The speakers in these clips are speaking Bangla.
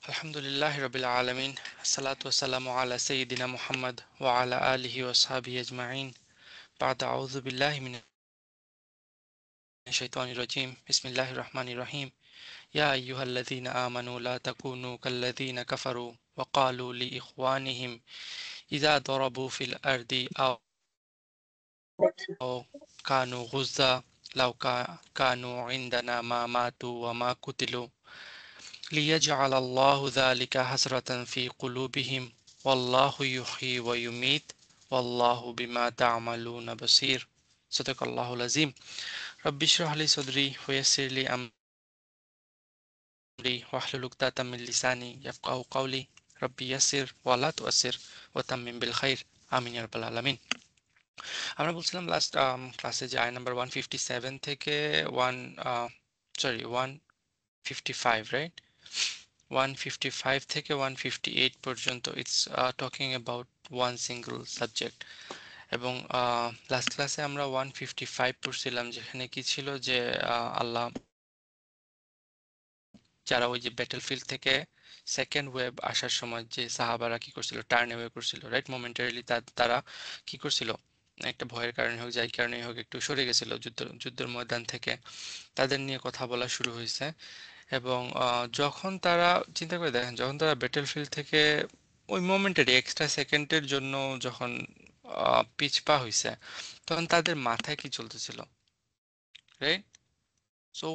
আলহামদুলিল্লাহ রবিল আলমিন আসসালাতু ওয়াসসালামু আলা সাইয়্যিদিনা মুহাম্মদ ওয়া আলা আলিহি ওয়া সাহবিহি আজমাইন বা'দ আউযু বিল্লাহি মিনাশ শাইতানির রাজীম বিসমিল্লাহির রহমানির রহিম ইয়া আইয়ুহাল্লাযীনা আমানু লা তাকুনু কাল্লাযীনা কাফারু ওয়া ক্বালু লিইখওয়ানিহিম ইযা দারাবু ফিল আরদি আও কানু গুযযা লাও কানু ইনদানা মা মাতু ওয়া মা কুতিলু ليجعل الله ذلك حسرة في قلوبهم والله يحيي ويميت والله بما تعملون بصير صدق الله العظيم رب اشرح لي صدري ويسر لي أمري واحلل عقدة من لساني يفقهوا قولي ربي يسر ولا تؤسر وتمم بالخير آمين يا رب العالمين আমরা বলছিলাম লাস্ট ক্লাসে যে আয় নাম্বার 157 থেকে 155 রাইট 155 থেকে 158 পর্যন্ত it's talking about one single subject এবং লাস্ট ক্লাসে আমরা 155 পড়ছিলাম যেখানে কি ছিল যে আল্লাহ যারা ওই যে ব্যাটলফিল্ড থেকে সেকেন্ড ওয়েভ আসার সময় যে সাহাবারা কি করছিল টার্ন অ্যাওয়ে করছিল রাইট মোমেন্টারিলি তারা কি করছিল একটা ভয়ের কারণে হোক যাই কারণে হোক একটু সরে গেছিল যুদ্ধের ময়দান থেকে তাদের নিয়ে কথা বলা শুরু হয়েছে এবং যখন তারা চিন্তা করে দেখেন যখন তারা ব্যাটলফিল্ড থেকে ওই মোমেন্টারি এক্সট্রা সেকেন্ডের জন্য যখন পিছপা হয়েছে তখন তাদের মাথায় কি চলতেছিল রাইট সো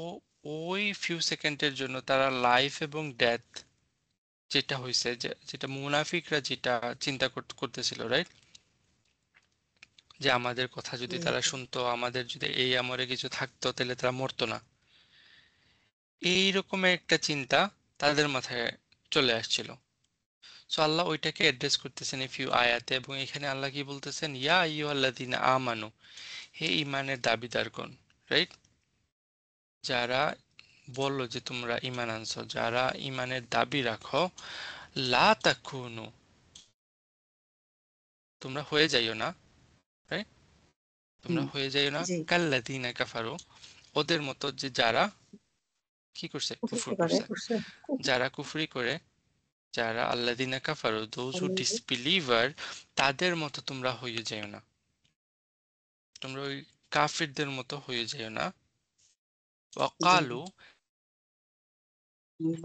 ওই ফিউ সেকেন্ডের জন্য তারা লাইফ এবং ডেথ যেটা হয়েছে যেটা মুনাফিকরা যেটা চিন্তা করতেছিল রাইট যে আমাদের কথা যদি তারা শুনতো আমাদের যদি এই আমরে কিছু থাকতো তাহলে তারা মরতো না এইরকম একটা চিন্তা তাদের মাথায় চলে আসছিল সো আল্লাহ ওইটাকে অ্যাড্রেস করতেছেন এই ফিউ আয়াতে এবং এখানে আল্লাহ কি বলতেছেন ইয়া আইয়ুহাল্লাযীনা আমানু হে ঈমানের দাবিদারগণ রাইট যারা বললো যে তোমরা ঈমান আনছো যারা ঈমানের দাবি রাখো লা তাকুনু তোমরা হয়ে যাইও না রাইট তোমরা হয়ে যাইও না জি কাল্লাযীনা কাফারু ওদের মতো যে যারা কি করছে কুফর করছে যারা কুফরি করে যারা আল্লাযীনা কাফারু দোজ হু ডিসবিলিভার তাদের মতো তোমরা হয়ে যাইও না তোমরা ওই কাফিরদের মতো হয়ে যাইও না ওয়াকালু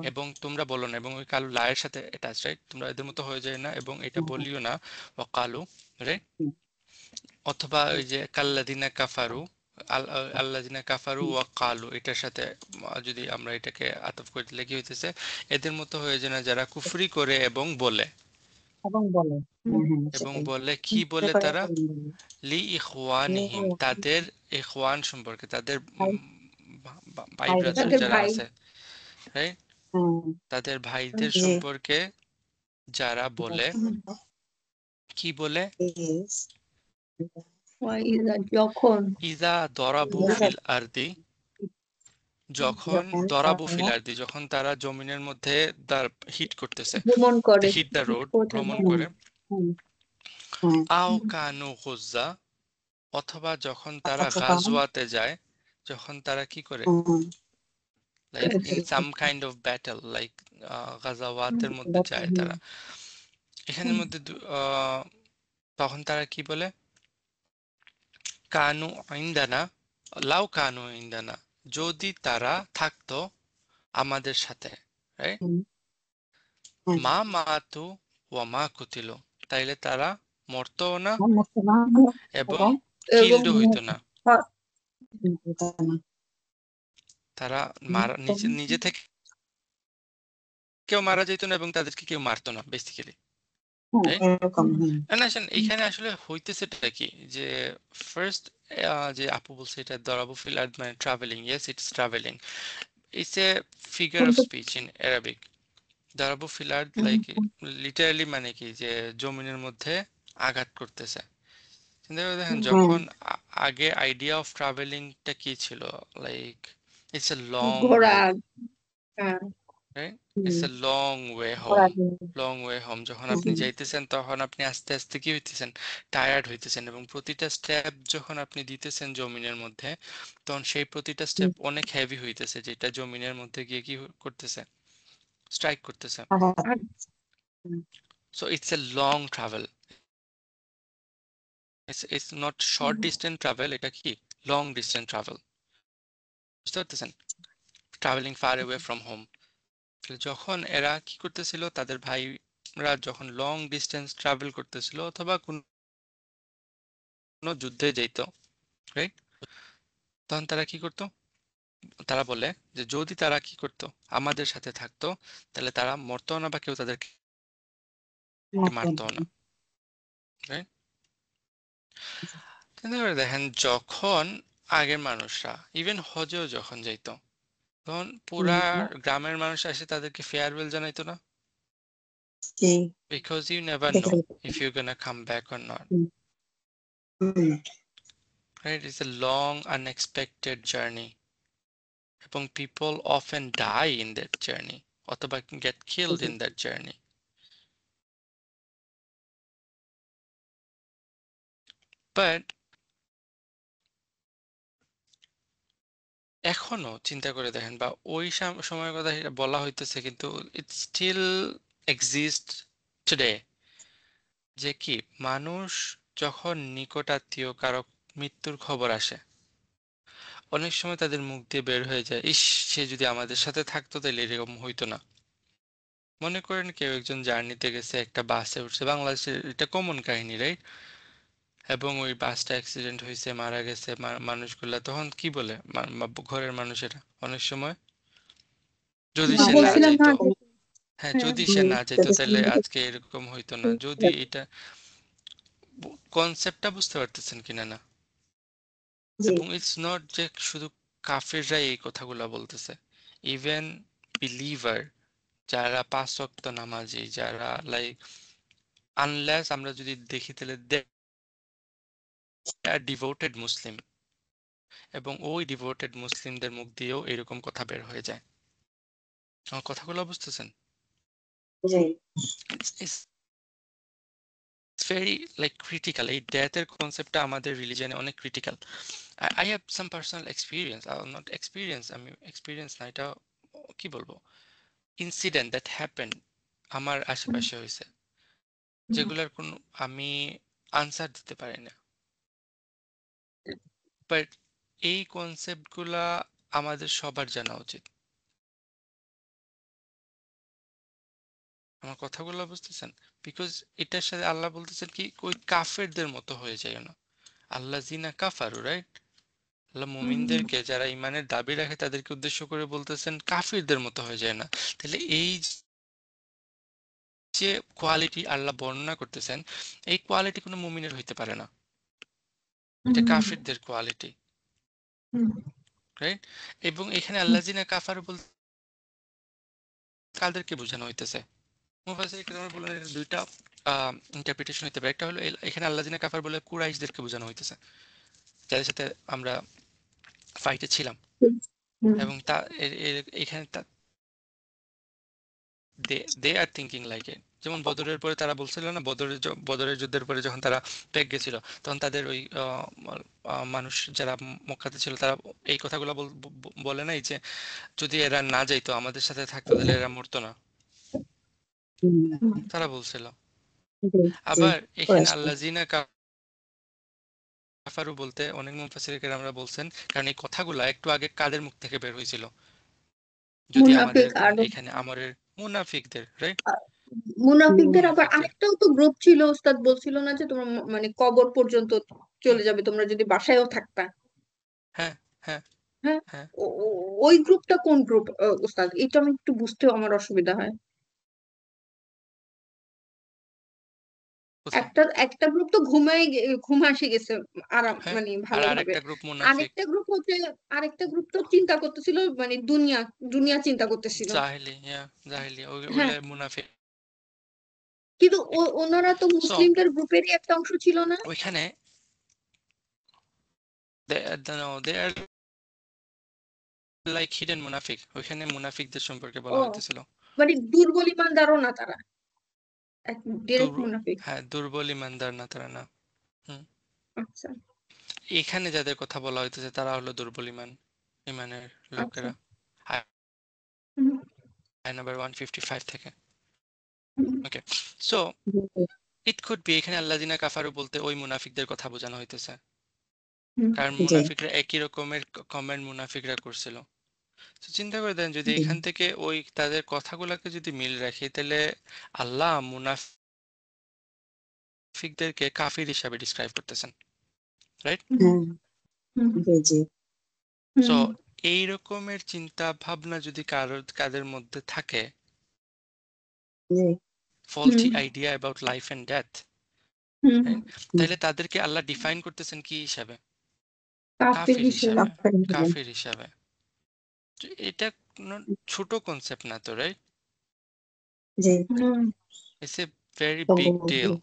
এবং তোমরা বলো না এবং ওই কালু লায়ের সাথে অ্যাটাচ রাইট তোমরা এদের মতো হয়ে যায় না এবং এটা বলিও না ওয়াকালু রাইট অথবা ওই যে কাল্লাদিনা কাফারু আল্লাদিনা কাফারু ওয়াকালু এটার সাথে যদি আমরা এটাকে আতফ করে দিলে কি হইতেছে এদের মতো হয়ে যায় না যারা কুফরি করে এবং বলে এবং বলে কি বলে তারা লি ইখওয়ানিহিম তাদের ইখওয়ান সম্পর্কে তাদের ভাই ব্রাদার যারা আছে রাইট তাদের ভাইদের সম্পর্কে যারা বলে কি বলে যখন ইজা দরাবু ফিল আরদি যখন দরাবু ফিল আরদি যখন তারা জমিনের মধ্যে হিট করতেছে ভ্রমণ করে হিট দ্য রোড ভ্রমণ করে আও কানু গুজ্জা অথবা যখন তারা গাজওয়াতে যায় যখন তারা কি করে like in some kind of battle like গাজাওয়াতের মধ্যে যায় তারা এখানের মধ্যে তখন তারা কি বলে কানু ইন্দানা লাউ কানু ইন্দানা যদি তারা থাকতো আমাদের সাথে রাইট মা মাতু ওয়া মা কুতিলু তাইলে তারা মরতো না এবং কিল্ড হইতো না তারা মারা নিজে থেকে কেউ মারা যেত না এবং তাদেরকে কেউ মারতো না বেসিক্যালি এখানে আসলে হইতেছেটা কি যে ফার্স্ট যে আপু বলছে এটা দরাবু ফিল আরদ মানে travelling yes it's travelling it's a figure of speech in Arabic দরাবু ফিল আরদ লাইক লিটারালি মানে কি যে জমিনের মধ্যে আঘাত করতেছে চিন্তা করে দেখেন যখন আগে আইডিয়া অফ ট্রাভেলিংটা কি ছিল like it's a long way right it's a long way home long way home যখন আপনি যাইতেছেন তখন আপনি আস্তে আস্তে কি হইতেছেন টায়ার্ড হইতেছেন এবং প্রতিটা স্টেপ যখন আপনি দিতেছেন জমিনের মধ্যে তখন সেই প্রতিটা স্টেপ অনেক হেভি হইতেছে যেটা জমিনের মধ্যে গিয়ে কি করতেছে স্ট্রাইক করতেছে। Hmm, so it's a long travel, it's not short hmm, distance travel, এটা কি লং ডিস্টেন্স ট্রাভেল, বুঝতে পারতেছেন, travelling far away from home. যখন এরা কি করতেছিল, তাদের ভাইরা যখন লং ডিস্টেন্স ট্রাভেল করতেছিল অথবা কোনো যুদ্ধে যেত, রাইট, তখন তারা কি করতো, তারা বলে যে যদি তারা কি করতো আমাদের সাথে থাকতো, তাহলে তারা মরতো না বা কেউ তাদেরকে মতন। মারতো না, রাইট। কিন্তু এবার দেখেন, যখন আগের মানুষরা ইভেন হজেও যখন যাইতো, তখন পুরা হুম, গ্রামের মানুষ এসে তাদেরকে ফেয়ারওয়েল জানাইতো না, জি, বিকজ ইউ নেভার নো দেখে if you gonna come back or not, hmm, hmm, right. It's a long unexpected journey, এবং people often die in that journey অথবা গেট কিলড জি, ইন দ্যাট জার্নি। বাট এখনো চিন্তা করে দেখেন, বা ওই সময়ের কথা এটা বলা হইতেছে, কিন্তু ইট স্টিল এক্সিস্ট টুডে, যে কি মানুষ যখন নিকটাত্মীয় কারো মৃত্যুর খবর আসে, অনেক সময় তাদের মুখ দিয়ে বের হয়ে যায়, ইস, সে যদি আমাদের সাথে থাকতো তাহলে এরকম হইতো না। মনে করেন কেউ একজন জার্নিতে গেছে, একটা বাসে উঠছে, বাংলাদেশের এটা কমন কাহিনী, রাইট, এবং ওই বাসটা অ্যাক্সিডেন্ট হয়েছে, মারা গেছে মানুষগুলা, তখন কি বলে ঘরের মানুষেরা অনেক সময়, যদি সে না বলছিলাম না যাইতো, যে হ্যাঁ, হ্যাঁ যদি সে হুম, না যেত যদি তাহলে আজকে এরকম হইতো না, যদি এটা, কনসেপ্টটা বুঝতে পারতেছেন কিনা না। জি, এবং ইটস নট যে শুধু কাফেররাই এই কথাগুলো বলতেছে, ইভেন বিলিভার, যারা পাঁচ ওয়াক্ত নামাজি, যারা লাইক, আনলেস আমরা যদি দেখি তাহলে দে আর ডিভোটেড মুসলিম, এবং ওই ডিভোটেড মুসলিমদের মুখ দিয়েও এরকম কথা বের হয়ে যায়। আমার কথাগুলো বুঝতেছেন? জি, ইটস ভেরি লাইক ক্রিটিক্যাল, এই ডেথের কনসেপ্টটা আমাদের রিলিজনে অনেক critical. I have some personal experience, not experience, আমি এক্সপিরিয়েন্স না, এটা কি বলবো, ইনসিডেন্ট দ্যাট হ্যাপেন আমার আশেপাশে হয়েছে, যেগুলোর কোনো আমি আনসার দিতে পারি না, বাট এই কনসেপ্টগুলা আমাদের সবার জানা উচিত। আমার কথাগুলো বুঝতেছেন? বিকজ এটার সাথে আল্লাহ বলতেছেন কি, ওই কাফেরদের মতো হয়ে যায় না, আল্লাহ জিনা কাফারু, রাইট, আল্লাহ মুমিনদেরকে, যারা ইমানের দাবি রাখে তাদেরকে উদ্দেশ্য করে বলতেছেন কাফিরদের মতো হয়ে যায় না। তাহলে এই যে কোয়ালিটি আল্লাহ বর্ণনা করতেছেন, এই কোয়ালিটি কোনো মুমিনের হইতে পারে না, এটা কাফিরদের কোয়ালিটি, রাইট। এবং এখানে আল্লাহ জিনা কাফারু বলতে কাদেরকে বোঝানো হইতেছে? মুফাসসির কেরামের বলেন এর দুইটা ইন্টারপ্রিটেশন হইতে পারে। একটা হলো এখানে আল্লাহ জিনা কাফার বলে কুরাইশদেরকে বোঝানো হইতেছে, যাদের সাথে আমরা ফাইটে ছিলাম, হুম, এবং তা এখানে দে আর থিঙ্কিং লাইক ইট। যেমন বদরের পরে তারা বলছিল না, বদরের যুদ্ধের পরে যখন তারা পেক গেছিল, তখন তাদের ওই মানুষ যারা মক্কাতে ছিল, তারা এই কথাগুলো বলে নাই যে যদি এরা না যাইতো আমাদের সাথে থাকতো তাহলে এরা মরতো না, হুম, তারা বলছিল। জি, জি, আবার এখানে করেছে। আল্লাহ জিনা কাফারু বলতে অনেক মুফাসসির আমরা বলছেন, কারণ এই কথাগুলা একটু আগে কাদের মুখ থেকে বের হয়েছিল, যদি আমাদের মুনাফিক আর এখানে আমাদের মুনাফিকদের, রাইট। মুনাফিকদের আবার মুনাফিকদের, আরেকটাও তো গ্রুপ ছিল, ওস্তাদ বলছিল না যে তোমরা মানে কবর পর্যন্ত চলে যাবে তোমরা যদি বাসায়ও থাকতা। হ্যাঁ, হ্যাঁ, হ্যাঁ, হ্যাঁ, ওই গ্রুপটা কোন গ্রুপ ওস্তাদ? এটা আমি একটু বুঝতেও আমার অসুবিধা হয়। কোথায়? একটা একটা গ্রুপ তো ঘুম আসে গেছে আরাম হ্যাঁ, মানে আর ভালোভাবে। আরেকটা গ্রুপ মুনাফিক, আরেকটা গ্রুপ তো চিন্তা করতেছিল, মানে দুনিয়া দুনিয়া চিন্তা করতেছিল। জাহেলিয়া, জাহেলিয়া, হ্যাঁ, ওগুলো মুনাফিক। কিন্তু ওনারা তো সো মুসলিমদের গ্রুপেরই একটা অংশ ছিল না? ওইখানে দে আর লাইক হিডেন মুনাফিক, ওইখানে মুনাফিকদের সম্পর্কে ও, বলা হইতেছিল। মানে দুর্বল ইমানদারও না তারা, দুর ডিরেক্ট মুনাফিক। হ্যাঁ, দুর্বল ইমানদার না তারা, না। হুম। আচ্ছা, এখানে যাদের কথা বলা হইতেছে তারা হলো দুর্বল ইমানের আচ্ছা। লোকেরা। আর হুম, আয়াত নাম্বার 155 থেকে। হুম, ওকে, সো জি ইট কুড বি এখানে আল্লাযিনা কাফারু বলতে ওই মুনাফিকদের কথা বোঝানো হইতেছে, হুম, কারণ জি মুনাফিকরা একই রকমের কমেন্ট মুনাফিকরা করছিল। তো চিন্তা করে দেন যদি জি এখান থেকে ওই তাদের কথাগুলোকে যদি মিল রাখি, তাহলে আল্লাহ মুনাফিকদেরকে কাফির হিসাবে ডিসক্রাইব করতেছেন, রাইট? হুম, হ্যাঁ হুম, জি জি সো হুম, এই রকমের চিন্তা ভাবনা যদি কাদের মধ্যে থাকে, জি ফলটি hmm, idea about life and death, hmm, right? Hmm, তাহলে তাদেরকে আল্লাহ ডিফাইন করতেছেন কি হিসাবে? কাফির কাফির হিসেবে। হিসাবে। কাফের হিসেবে কাফির হিসাবে। তো এটা কোনো ছোট কনসেপ্ট না তো, right? G hmm, it's a very তবু বিগ জি ডিল।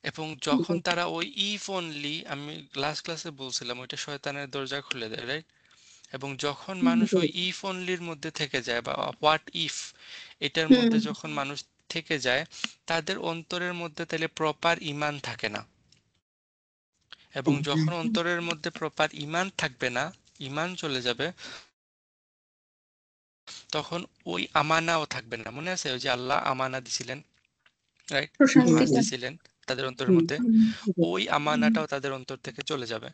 এবং যখন তারা ওই ইফ অনলি, আমি লাস্ট ক্লাসে বলছিলাম ওইটা শয়তানের দরজা খুলে দেয়, রাইট? এবং যখন মানুষ জি ওই ইফ অনলির মধ্যে থেকে যায় বা হোয়াট ইফ এটার হুম, মধ্যে যখন মানুষ থেকে যায়, তাদের অন্তরের মধ্যে তাহলে প্রপার ঈমান থাকে না। এবং হ্যাঁ যখন অন্তরের মধ্যে প্রপার ঈমান থাকবে না, ঈমান চলে যাবে, তখন ওই আমানাও থাকবে না। মনে আছে ওই যে আল্লাহ আমানা দিছিলেন, রাইট? ট্রাস্ট প্রশান্তিটা। দিছিলেন তাদের অন্তরের হুম মধ্যে, হুম, জি ওই হুম, আমানাটাও তাদের অন্তর থেকে চলে যাবে।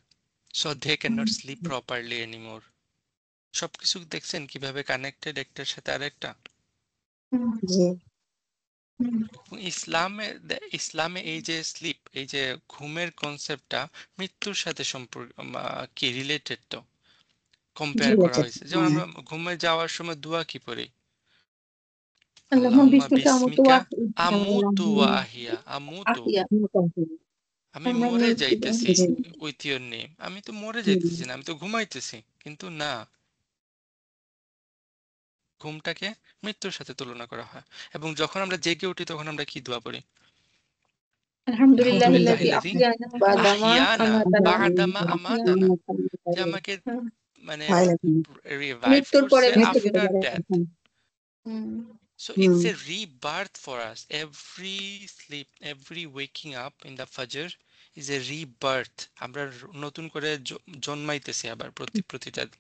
So they can hmm, not sleep properly anymore. সবকিছু দেখছেন কিভাবে কানেক্টেড একটার সাথে আরেকটা। হুম, জি হুম, ইসলামে এই যে স্লিপ, এই যে ঘুমের কনসেপ্টটা মৃত্যুর সাথে সম্পর্ক কি রিলেটেড, তো কম্পেয়ার করা রিলেটেড হয়েছে। যেমন হ্যাঁ আমরা ঘুমে যাওয়ার সময় দোয়া কি পড়ি? আল্লাহুম্মা আল্লাহুম্মা বিসমিকা আমুতু ওয়া বিসমিকা আমুতু ওয়া আল্লাহ আহিয়া। আমুতু, আহিয়া। আমি আমরা মরে মৃত্যুবরণ যাইতেছি। জি উইথ ইওর নেম, আমি তো মরে হুম যাইতেছি না, আমি তো ঘুমাইতেছি। কিন্তু না, ঘুমটাকে মৃত্যুর সাথে তুলনা করা হয়। এবং যখন আমরা জেগে উঠি তখন আমরা কি দোয়া পড়ি? আলহামদুলিল্লাহিল্লাযী আলহামদুলিল্লাহিল্লাযী আহইয়ানা বাদামা আহিয়ানা আমাতানা। বা'দামা আমাতানা, যে আমাকে হুম, মানে ভায়োলেশন রিভাইভ মৃত্যুর পরে করছে মৃত্যু মৃত্যু। After death. Hmm, So hmm it's a rebirth for us. Every sleep, every waking up in the Fajr is a rebirth. আমরা নতুন করে জন্মাইতেছি আবার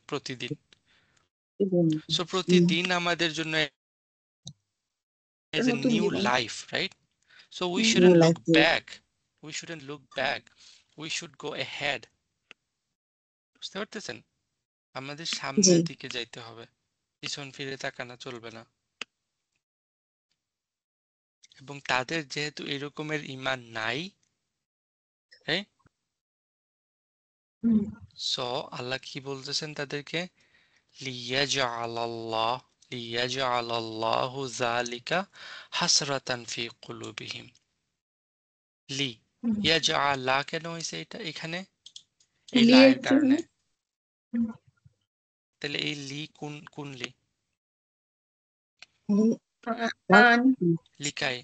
প্রতিদিন। So প্রতিদিন আমাদের জন্য is a নতুন new জীবন। life, right? So we hmm, new shouldn't life look জি back. We shouldn't look back. We should go ahead. বুঝতে পারতেছেন? আমাদের জি সামনের দিকে যাইতে হবে। পিছন ফিরে তাকানো চলবে না। এবং তাদের যেহেতু এরকমের ঈমান নাই, right? হুম, সো আল্লাহ কি বলতেছেন তাদেরকে? লিয়াজআলাল্লাহ লিয়াজআলাল্লাহু যালিকা হাসরাতান ফি কুলুবিহিম। লি হুম। ইয়াজআলা কেন হয়েছে এটা এখানে? এই লিয়ের লায়ের জন্য। কারণে। হুম, তাহলে এই লি কোন কোন লি? আন। লিকাই,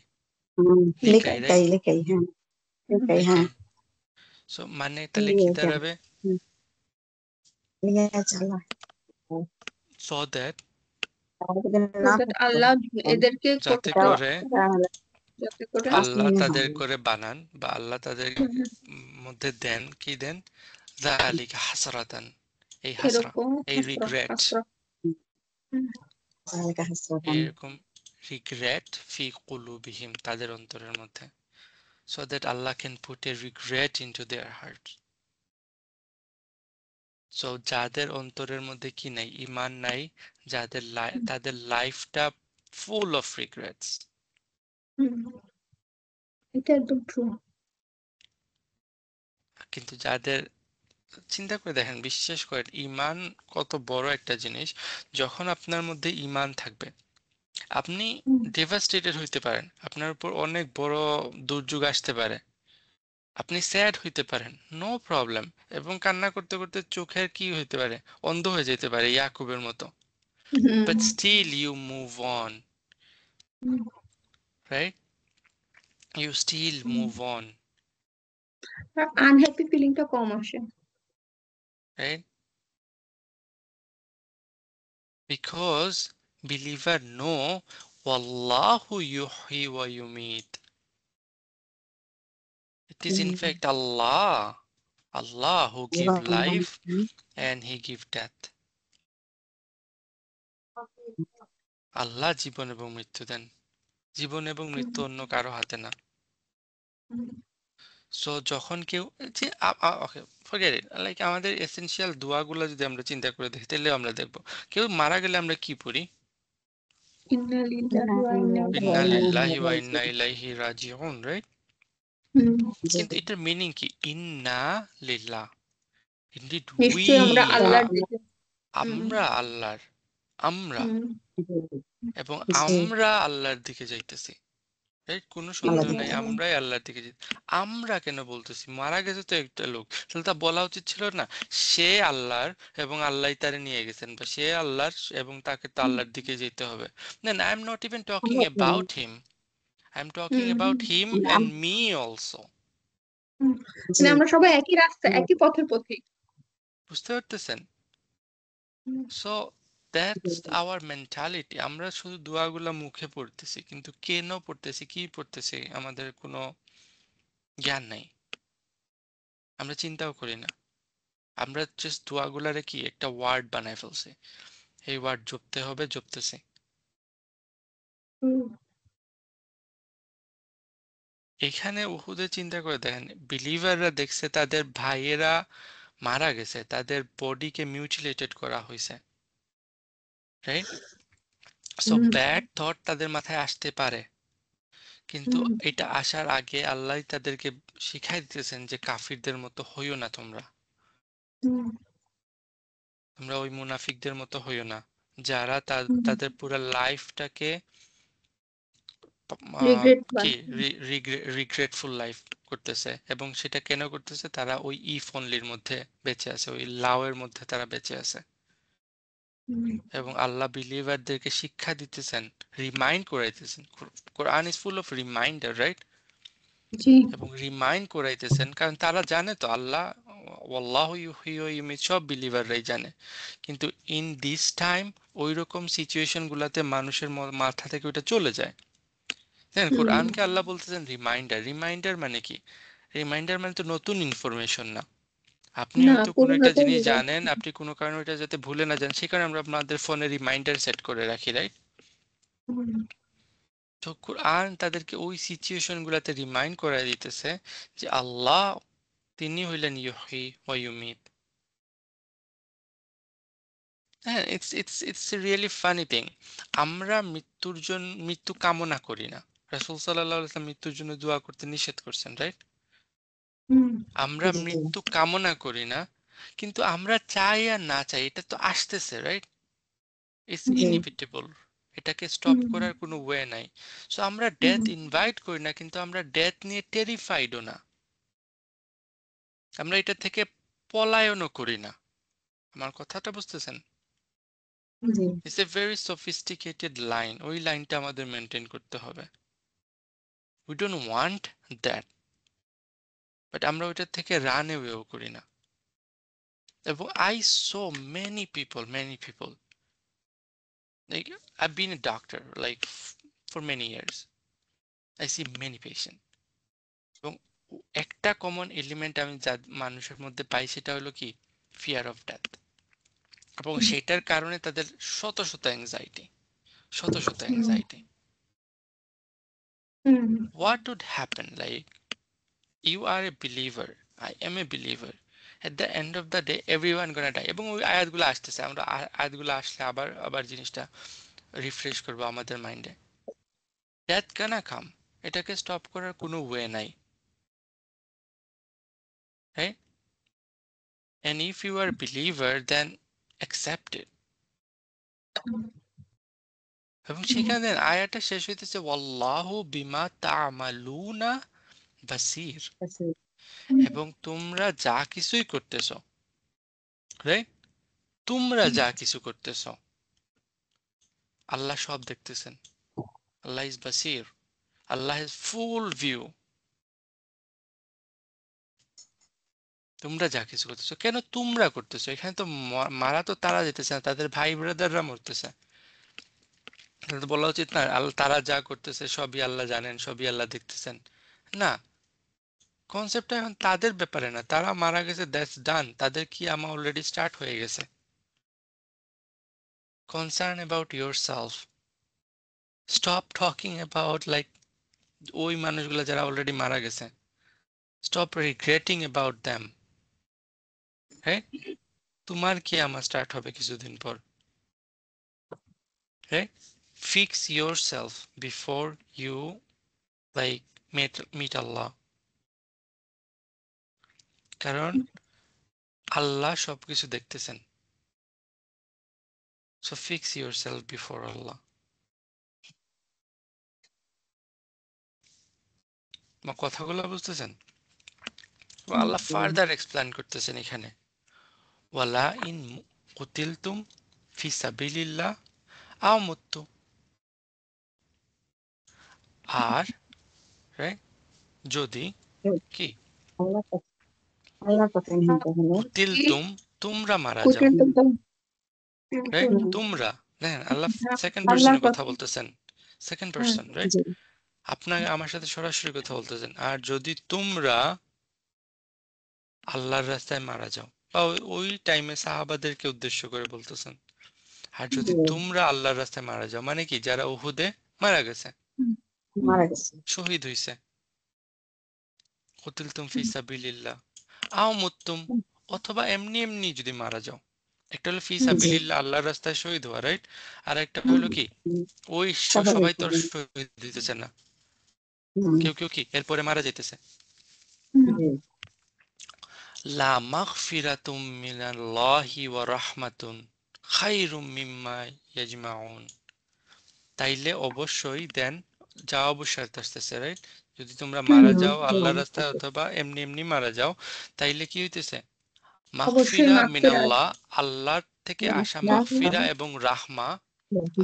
লিকাই, লিকাই রাইট? লিকাই হ্যাঁ হুম, লিকাই হ্যাঁ লিকাই। সো মানে তাহলে কি লিয়ে দাঁড়াবে? লিয়ে চালা সো দ্যাট, so না that থাকতো আল্লাহ এদেরকে যাতে এটা করে যাতে করে আল্লাহ আসলে তাদের হবে করে বানান, বা আল্লাহ তাদের হুম, মধ্যে দেন কি দেন? যালিকা হাসরাতান, এই হাসরা, এরকম এই রিগ্রেট, হাসরা। হুম, জায়গা হাসরাতান এরকম রিগ্রেট ফি কুলুবিহিম, তাদের অন্তরের মধ্যে। So that Allah can put a regret into their hearts. So যাদের অন্তরের মধ্যে কি নাই? ঈমান নাই, তাদের লাইফটা ফুল অফ রিগ্রেটস। হুম, এটা একদম ট্রু। কিন্তু যাদের, চিন্তা করে দেখেন, বিশ্বাস করেন ঈমান কত বড় একটা জিনিস। যখন আপনার মধ্যে ঈমান থাকবে, আপনি ডেভাস্টেটেড হইতে পারেন, আপনার উপর অনেক বড় দুর্যোগ আসতে পারে, আপনি স্যাড হইতে পারেন, নো প্রবলেম। এবং কান্না করতে করতে চোখের কি হইতে পারে? অন্ধ হয়ে যেতে পারে ইয়াকুবের মতো। Hmm, but still you move on, hmm, right? You still hmm. Move on, আর আনহ্যাপি ফিলিংটা কম আসে। Right? Because believer know wallahu yuhyi wa yumit. It is in fact Allah who give life and he give death. আল্লাহ জীবন এবং মৃত্যু দেন, জীবন এবং মৃত্যু অন্য কারো হাতে না। সো যখন কেউ যে ওকে ফরগেট ইট, লাইক আমাদের এসেনশিয়াল দোয়াগুলো যদি আমরা চিন্তা করে দেখি তাহলে আমরা দেখবো কেউ মারা গেলে আমরা কি পড়ি? ইন্না লিল্লাহি ওয়া ইন্না ইন্না ইলাইহি লিল্লাহি রাজিউন। ওয়া ইন্না ইলাইহি রাজিউন, রাইট? হুম, জি কিন্তু এটার মিনিং কি? ইন্না লিল্লাহ, ইনডিড উই নিশ্চয়ই আমরা আল্লাহর আর, দিকে। হুম আমরা আল্লাহর, আমরা, হুম এবং জি আমরা আল্লাহর দিকে যাইতেছি, রাইট? কোনো সন্দেহ নাই, আল্লাহ। আমরাই আল্লাহর দিকে যাই। আমরা কেন বলতেছি? মারা গেছে তো একটা লোক, তাহলে তা বলা উচিত ছিল না সে আল্লাহর এবং আল্লাহ তারে নিয়ে গেছেন, বা সে আল্লাহর এবং তাকে তো আল্লাহর দিকে যেতে হবে? Then I am not even talking আমরা about him, I am talking hmm about him আমরা অ্যান্ড মি অলসো। হুম। জি মানে আমরা সবাই একই রাস্তা, একই পথের পথিক। বুঝতে পারতেছেন? হুম সো দ্যাটস আওয়ার মেন্টালিটি। আমরা শুধু দোয়াগুলা মুখে পড়তেছি, কিন্তু কেন পড়তেছি, কি পড়তেছি, আমাদের কোনো জ্ঞান নাই, আমরা চিন্তাও করি না। আমরা জাস্ট দোয়াগুলারে কি একটা ওয়ার্ড বানায় ফেলছি, এই ওয়ার্ড জপতে হবে, জপতেছি। হুম এখানে উহুদে চিন্তা করে দেখেন, বিলিভাররা দেখছে তাদের ভাইয়েরা মারা গেছে, তাদের বডিকে মিউটিলেটেড করা হয়েছে, রাইট? সো হুম ব্যাড থট তাদের মাথায় আসতে পারে, কিন্তু হুম এটা আসার আগে আল্লাহ তাদেরকে শিখাই দিতেছেন যে কাফিরদের মতো হইও না তোমরা, হুম তোমরা ওই মুনাফিকদের মতো হইও না যারা হুম। তাদের পুরো লাইফটাকে রিগ্রেট কি বানানো। রিগ্রেটফুল লাইফ করতেছে। এবং সেটা কেন করতেছে? তারা ওই ইফ অনলির মধ্যে বেঁচে আছে, ওই লাউয়ের মধ্যে তারা বেঁচে আছে। হুম, এবং আল্লাহ বিলিভারদেরকে শিক্ষা দিতেছেন, রিমাইন্ড করাইতেছেন। কোরআন is full of reminder, right? জি এবং রিমাইন্ড করাইতেছেন কারণ তারা জানে তো আল্লাহ আল্লাহু ইউহয়ি ওয়া ইউমীত, সব বিলিভাররাই জানে। কিন্তু ইন দিস টাইম ওই রকম সিচুয়েশন গুলাতে মানুষের মাথা থেকে ওটা চলে যায়। দেখেন হুম কোরআনকে আল্লাহ বলতেছেন রিমাইন্ডার। রিমাইন্ডার মানে কি? রিমাইন্ডার মানে তো নতুন ইনফরমেশন না। আপনি না হয়তো কোনো পুরোনো একটা তো জিনিস রিভাইজ। জানেন, আপনি কোনো কারণে ওইটা যাতে ভুলে না যান, সে কারণে আমরা আপনাদের ফোনে রিমাইন্ডার সেট করে রাখি, রাইট? হুম তো কোরআন তাদেরকে ওই সিচুয়েশন গুলাতে রিমাইন্ড করে দিতেছে যে আল্লাহ তিনি হইলেন ইউহয়ি ওয়া ইউমীত। হ্যাঁ, it's it's it's really funny thing. আমরা মৃত্যু কামনা করি না। রাসূল সাল্লাল্লাহু আলাইহি ওয়াসাল্লাম মৃত্যুর জন্য দোয়া করতে নিষেধ করছেন, রাইট? হুম আমরা জি মৃত্যু কামনা করি না, কিন্তু আমরা চাই আর না চাই এটা তো আসতেছে, রাইট? ইটস জি ইনএভিটেবল, এটাকে স্টপ হুম করার কোনো ওয়ে নাই। সো আমরা হুম ডেথ ইনভাইট করি না, কিন্তু আমরা ডেথ নিয়ে টেরিফাইডও না, আমরা এটা থেকে পলায়নও করি না। আমার কথাটা বুঝতেছেন? জি it's a very sophisticated line, ওই লাইনটা আমাদের মেনটেন করতে হবে। We don't want that, but আমরা ওইটার থেকে রান অ্যাওয়েও করি না। এবং I so many people, like I've been a doctor like for many years, I see many patients, এবং একটা কমন এলিমেন্ট আমি যা মানুষের মধ্যে পাই সেটা হলো কি ফিয়ার অফ ডেথ। এবং সেটার কারণে তাদের শত শত অ্যাংজাইটি, শত শত hmm anxiety. Hmm What would happen, like you are a believer, I am a believer, at the end of the day everyone gonna die। এবং ওই আয়াতগুলো আসতেছে, আমরা আয়াতগুলো আসলে আবার আবার জিনিসটা রিফ্রেশ করবো আমাদের মাইন্ডে। ডেথ gonna come, এটাকে স্টপ করার কোনো ওয়ে নাই, right? And if you are a believer then accept it। এবং সেখানে আয়াতটা শেষ হইতেছে ওয়াল্লাহু বিমা তা'মালুনা বাসীর। আচ্ছা এবং তোমরা যা কিছুই করতেছো, রাইট, তোমরা যা কিছু করতেছো আল্লাহ সব দেখতেছেন। আল্লাহ ইজ বাসীর, আল্লাহ ইজ ফুল ভিউ। তোমরা যা কিছু করতেছো, কেন তোমরা করতেছো? এখানে তো মারা তো তারা যেতেছে না, তাদের ভাই ব্রাদাররা মরতেছে। তাহলে তো বলা উচিত না আল্লাহ তারা যা করতেছে সবই আল্লাহ জানেন, সবই আল্লাহ দেখতেছেন? না, কনসেপ্টটা এখন তাদের ব্যাপারে না, তারা মারা গেছে, দ্যাটস ডান, তাদের কি আমা অলরেডি স্টার্ট হয়ে গেছে। Concern about yourself. Stop talking about like ওই মানুষগুলো যারা অলরেডি মারা গেছে। Stop regretting about them. হ্যাঁ, তোমার কিয়ামত স্টার্ট হবে কিছুদিন পর। হ্যাঁ, fix yourself before you like meet Allah. কারণ আল্লাহ সবকিছু দেখতেছেন। So fix yourself before Allah. আমার কথাগুলো বুঝতেছেন? তো আল্লাহ ফার্দার এক্সপ্লেন করতেছেন এখানে, ওয়ালা ইন কুতিলতুম ফি সাবিলিল্লাহ আও মুততুম। আর যদি কি আল্লাহর কথা নিতে হলে কুতিলতুম তোমরা মারা যাও। কুটিল তো রাইট, তোমরা দেখেন আল্লাহ সেকেন্ড আল্লাহর পার্সনে কথা কথা। বলতেছেন। Second person, right? জি আপনাকে আমার সাথে সরাসরি কথা বলতেছেন। আর যদি তোমরা আল্লাহর রাস্তায় মারা যাও, বা ওই টাইমে সাহাবাদেরকে উদ্দেশ্য করে বলতেছেন। আর যদি জি, তোমরা আল্লাহর রাস্তায় মারা যাও, মানে কি যারা উহুদে মারা গেছে, মারা গেছে। শহীদ হইছে, কুতিলতুম ফি সাবিলিল্লাহ আও মুততুম, অথবা এমনি এমনি যদি মারা যাও। একটা হলো ফি জি সাবিলিল্লাহ আল্লাহর রাস্তায় শহীদ হওয়া, রাইট? আর একটা হলো কি ওই স্বাভাবিক সবাই তো আর শহীদ দিতেছে না, কেউ কেউ কি এরপরে মারা যাইতেছে। জি লা মাগফিরাতুম মিনাল্লাহি ওয়া রাহমাতুন খায়রুম মিম্মা ইয়াজমাউন। তাইলে অবশ্যই দেন, যা অবশ্যই আসতেছে, রাইট? যদি তোমরা মারা যাও আল্লাহর রাস্তায় অথবা এমনি এমনি মারা যাও, তাইলে কি হইতেছে? অবশ্যই মাগফিরা মাগফিরাত। মিনাল্লাহ, আল্লাহর থেকে আসা মাগফিরা এবং রাহমা।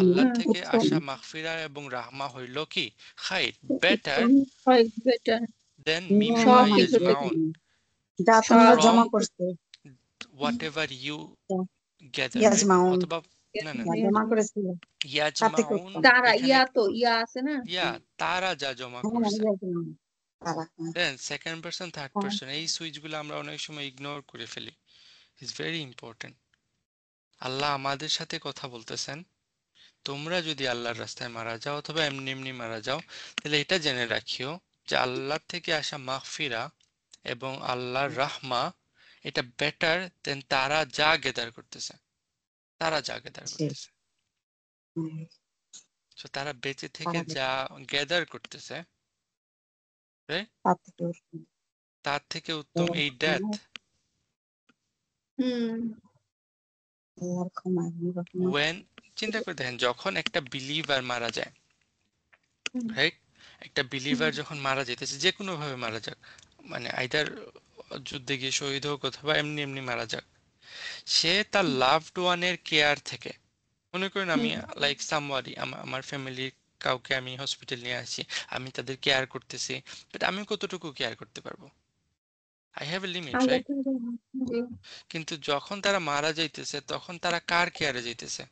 আল্লাহ থেকে আসা মাগফিরা এবং রাহমা হইল কি খাইর, বেটার হয় বেটার দেন মিম্মা সব কিছু থেকে, ইয়াজমাউন, যা তোমরা সব ফ্রম জমা কিছু করছো whatever you gather, right? ইয়াজমাউন, অথবা না না, যা জমা করেছিল তা থেকে ইয়াজমাউন উত্তম। তারা এখানে ইয়া তো ইয়া আছে না, ইয়া তারা যা জমা হ্যাঁ, করছে। ইয়াজমাউন, তারা, দেন সেকেন্ড পারসন থার্ড হ্যাঁ, পারসন এই সুইচগুলো আমরা অনেক সময় ইগনোর করে ফেলি। It's very important. আল্লাহ আমাদের সাথে কথা বলতেছেন, তোমরা যদি আল্লাহর রাস্তায় মারা যাও অথবা এমনি এমনি মারা যাও, তাহলে এটা জেনে রাখিও যে আল্লাহ থেকে আসা মাগফিরা এবং আল্লাহর রাহমা এটা বেটার দেন তারা যা গেদার করতেছে। তারা যা গেদার জি, করতেছে, হুম, তো তারা বেঁচে থেকে তারা যা গেদার করতেছে, right? তার থেকে উত্তম। তার থেকে উত্তম এই ডেথ। হুম আল্লাহর ক্ষমা এবং রহমত। ওয়েন, চিন্তা করে দেখেন যখন একটা বিলিভার মারা যায়, হুম রাইট? একটা বিলিভার যখন মারা যেতেছে যে কোনো ভাবে মারা যাক, মানে আইদার যুদ্ধে গিয়ে শহীদ হোক অথবা এমনি এমনি মারা যাক, সে তার লাভড ওয়ানের কেয়ার থেকে, মনে করেন আমি লাইক সামওয়ারি আমার ফ্যামিলির কাউকে আমি হসপিটাল নিয়ে আসি, আমি তাদের কেয়ার করতেছি, বাট আমি কতটুকু কেয়ার করতে পারবো? I have a limit, Allah right? তাআলা, জি কিন্তু যখন তারা মারা যাইতেছে তখন তারা কার কেয়ারে যাইতেছে?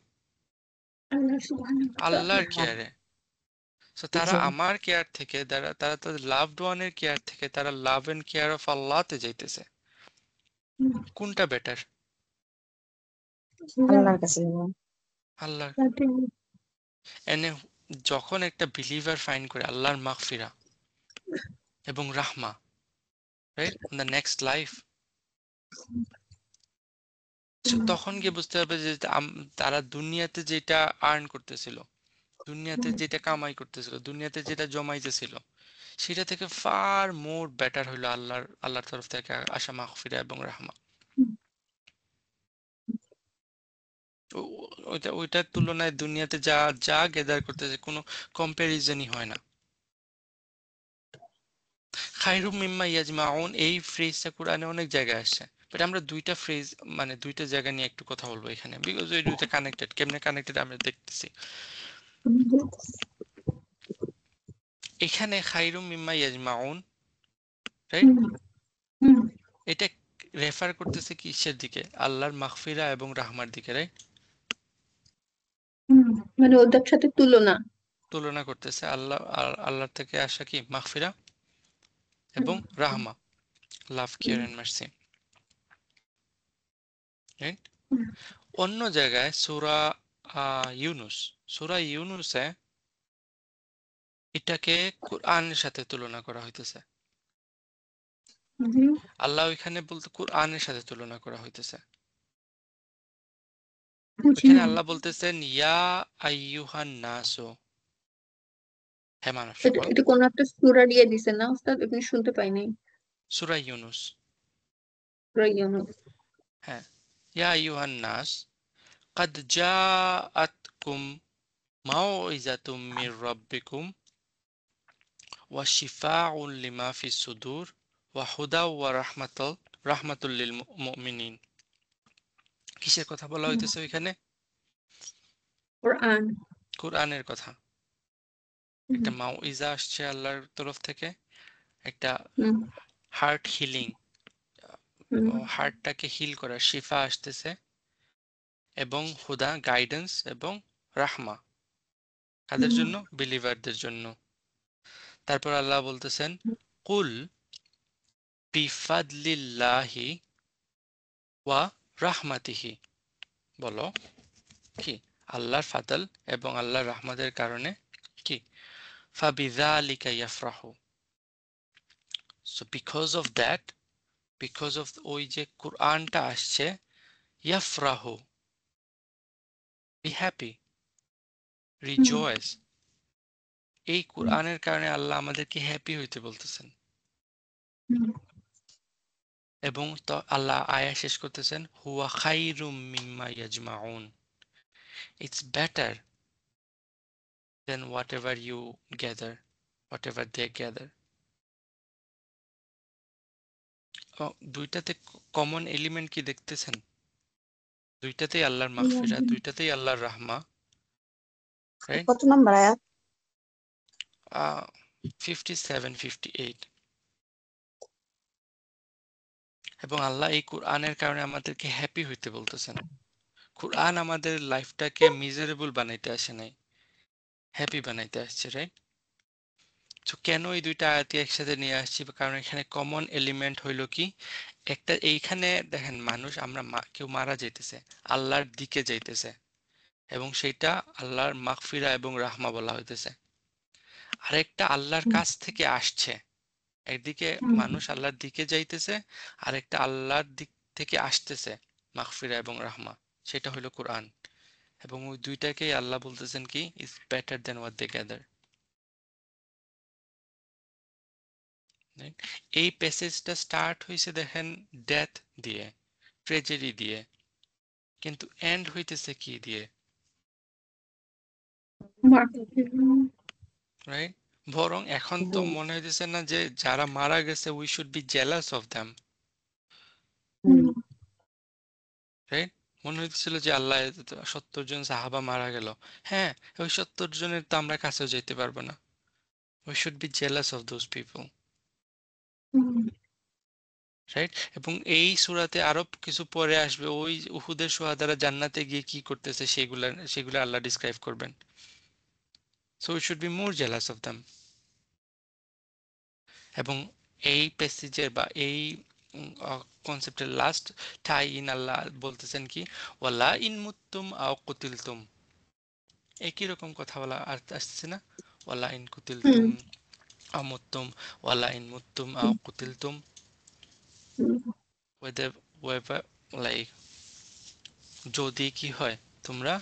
আল্লাহ সুবহানাহু ওয়া তাআলা, আল্লাহর কেয়ারে। সো তারা জি, আমার কেয়ার থেকে, তারা তারা তাদের লাভড ওয়ানের কেয়ার থেকে তারা লাভ এন্ড কেয়ার অফ আল্লাহতে যাইতেছে। হুম, কোনটা বেটার? আল্লাহর কাছে যাবো। আল্লাহর। তাতে এনে যখন একটা বিলিভার ফাইন্ড করে আল্লাহর মাগফিরা এবং রাহমা, রাইট, দ্য নেক্সট লাইফ, তখন গিয়ে বুঝতে হবে যে তারা দুনিয়াতে যেটা আর্ন করতেছিল, দুনিয়াতে যেটা কামাই করতেছিল, দুনিয়াতে যেটা জমাইতেছিল, সেটা থেকে ফার মোর বেটার হইলো আল্লাহর তরফ থেকে আসা মাগফিরা এবং রাহমা। ওইটার তুলনায় দুনিয়াতে যা যা গেদার করতেছে কোনো কম্প্যারিজনই হয় না। খায়রুম মিম্মা ইয়াজমাউন এই ফ্রেজটা কোরআনে অনেক জায়গায় আসছে, বাট আমরা দুইটা ফ্রেজ, মানে দুইটা জায়গা নিয়ে একটু কথা বলবো এখানে, বিকজ ওই দুইটা কানেক্টেড। কেমনে কানেক্টেড আমরা দেখতেছি। এখানে খায়রুম মিম্মা ইয়াজমাউন, রাইট, এটা রেফার করতেছে কিসের দিকে? আল্লাহর মাগফিরা এবং রাহমার দিকে, রাইট? মানে ওদের সাথে তুলনা। তুলনা করতেছে আল্লাহর থেকে আসা কি মাগফিরা এবং রাহমা, লাভ, কেয়ার এন্ড মার্সি, রাইট? অন্য জায়গায় সূরা ইউনুস, সূরা ইউনুসে এটাকে কোরআনের সাথে তুলনা করা হইতেছে। হুম, আল্লাহ ওইখানে বলতে কোরআনের সাথে তুলনা করা হইতেছে। বুঝি ওইখানে নাই। আল্লাহ বলতেছেন ইয়া আইয়ুহান নাসু, হে মানব এটা সকল। এটা কোন একটা সূরা দিয়ে দিছে না ওস্তাদ, আপনি শুনতে পাই নাই? সূরা ইউনুস। সূরা ইউনূস। হ্যাঁ, ইয়া আইয়ুহান নাস قد جاءتكم موعظة من ربكم وشفاء لما في الصدور وهدى ورحمة للمؤمنين। কিসের কথা বলা হুম, হইতেছে ওইখানে? কোরআন। কোরআনের কথা। হুম, একটা মাউইজা আসছে আল্লাহর তরফ থেকে, একটা হুম, হার্ট হিলিং, হুম, হার্টটাকে হিল করার শিফা আসতেছে, এবং হুদা গাইডেন্স, এবং রাহমা কাদের হুম, জন্য? বিলিভারদের জন্য। তারপর আল্লাহ বলতেছেন কুল বিফাদলিল্লাহি ওয়া রাহমাতিহি, বলো কি আল্লাহর ফাদল এবং আল্লাহর রাহমাতের কারণে কি ফাবিযালিকা ইয়াফরাহু। So because of that, because of ওই যে কোরআনটা আসছে, ইয়াফরাহু, বি হ্যাপি, হুম, রিজয়েস। এই হুম, কোরআনের কারণে আল্লাহ আমাদেরকে হ্যাপি হইতে বলতেছেন। হুম, এবং তো আল্লাহ আয়া শেষ করতেছেন হুয়া খাইরুম মিম্মা ইয়াজমাউন, it's better than whatever you gather, whatever they gather. দুইটাতে কমন এলিমেন্ট কি দেখতেছেন? দুইটাতেই আল্লাহর মাগফিরাত, হুম। দুইটাতেই আল্লাহর রাহমা, রাইট? কত নম্বর আয়াত? 57, 58। এবং আল্লাহ এই কোরআনের কারণে আমাদেরকে হ্যাপি হইতে বলতেছেন। কোরআন আমাদের লাইফটাকে মিজারেবল বানাইতে আসে নাই, হ্যাপি বানাইতে আসছে, রাইট? তো কেন এই দুইটা আয়াতই একসাথে নিয়ে আসছি? কারণ এখানে কমন এলিমেন্ট হইল কি, একটা এইখানে দেখেন মানুষ, আমরা কেউ মারা যাইতেছে, আল্লাহর দিকে যাইতেছে, এবং সেটা আল্লাহর মাগফিরা এবং রাহমা বলা হইতেছে। আরেকটা আল্লাহর হুম, কাছ থেকে আসছে। একদিকে হুম, মানুষ আল্লাহর দিকে যাইতেছে, আরেকটা আল্লাহর দিক থেকে আসতেছে মাগফিরা এবং রাহমা, সেটা হলো কোরআন। এবং ওই দুইটাকেই আল্লাহ বলতেছেন কি is better than what they gather. এই প্যাসেজটা স্টার্ট হয়েছে দেখেন ডেথ দিয়ে, ট্রেজেডি দিয়ে, কিন্তু এন্ড হইতেছে কি দিয়ে? রাইট? বরং এখন তো জি। মনে হইতেছে না যে যারা মারা গেছে we should be jealous of them, hmm, right? মনে হইতেছিল যে আল্লাহ 70 জন সাহাবা মারা গেল, হ্যাঁ, ওই 70 জনের তো আমরা কাছেও যেতে পারবো না। We should be jealous of those people, hmm, right? এবং এই সূরাতে আরো কিছু পরে আসবে, ওই উহুদের শুহাদারা জান্নাতে গিয়ে কি করতেছে সেগুলা সেগুলা আল্লাহ ডিসক্রাইব করবেন। So we should be more jealous of them. এবং এই প্যাসেজের বা এই কনসেপ্টের লাস্ট টাই ইন আল্লাহ বলতেছেন কি ওয়ালা ইন মুত্তুম আও কুতিলতুম। একই রকম কথা বলা আর আসছে না? ওয়ালা ইন কুতিলতুম হুম, আও মুত্তুম, ওয়ালা ইন মুত্তুম আও কুতিলতুম, হুম, ওয়েদার ওয়েভার, লাইক যদি কি হয়, তোমরা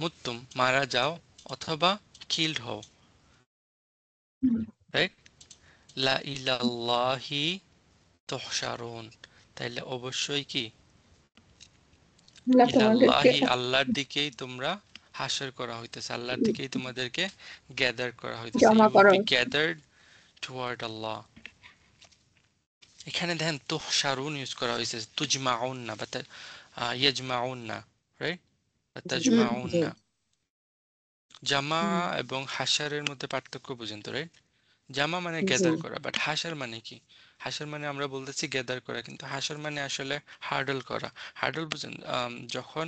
মুত্তুম মারা যাও অথবা কিল্ড হও, হুম। রাইট? লা ইলাল্লাহি তুহশারুন, তাইলে অবশ্যই কি আল্লাহ তোমাদেরকে ইলাল্লাহি, আল্লাহর দিকেই তোমরা হাসর করা হইতেছে, আল্লাহর দিকেই তোমাদেরকে গ্যাদার করা হইতেছে, জমা ইউ উইল করো। বি গ্যাদার্ড টুয়ার্ড আল্লাহ। এখানে দেখেন তুহশারুন ইউজ করা হয়েছে, তুজমাউন না বা ইয়াজমাউন না, রাইট? বা হুম, তাজমাউন জি। না। জামা হুম, এবং হাসারের মধ্যে পার্থক্য বুঝেন তো, রাইট? জামা মানে জি। গ্যাদার করা, বাট হাসার মানে কি? হাসার মানে আমরা বলতেছি গ্যাদার করা, কিন্তু হাসার মানে আসলে হার্ডল করা। হার্ডল বুঝেন? যখন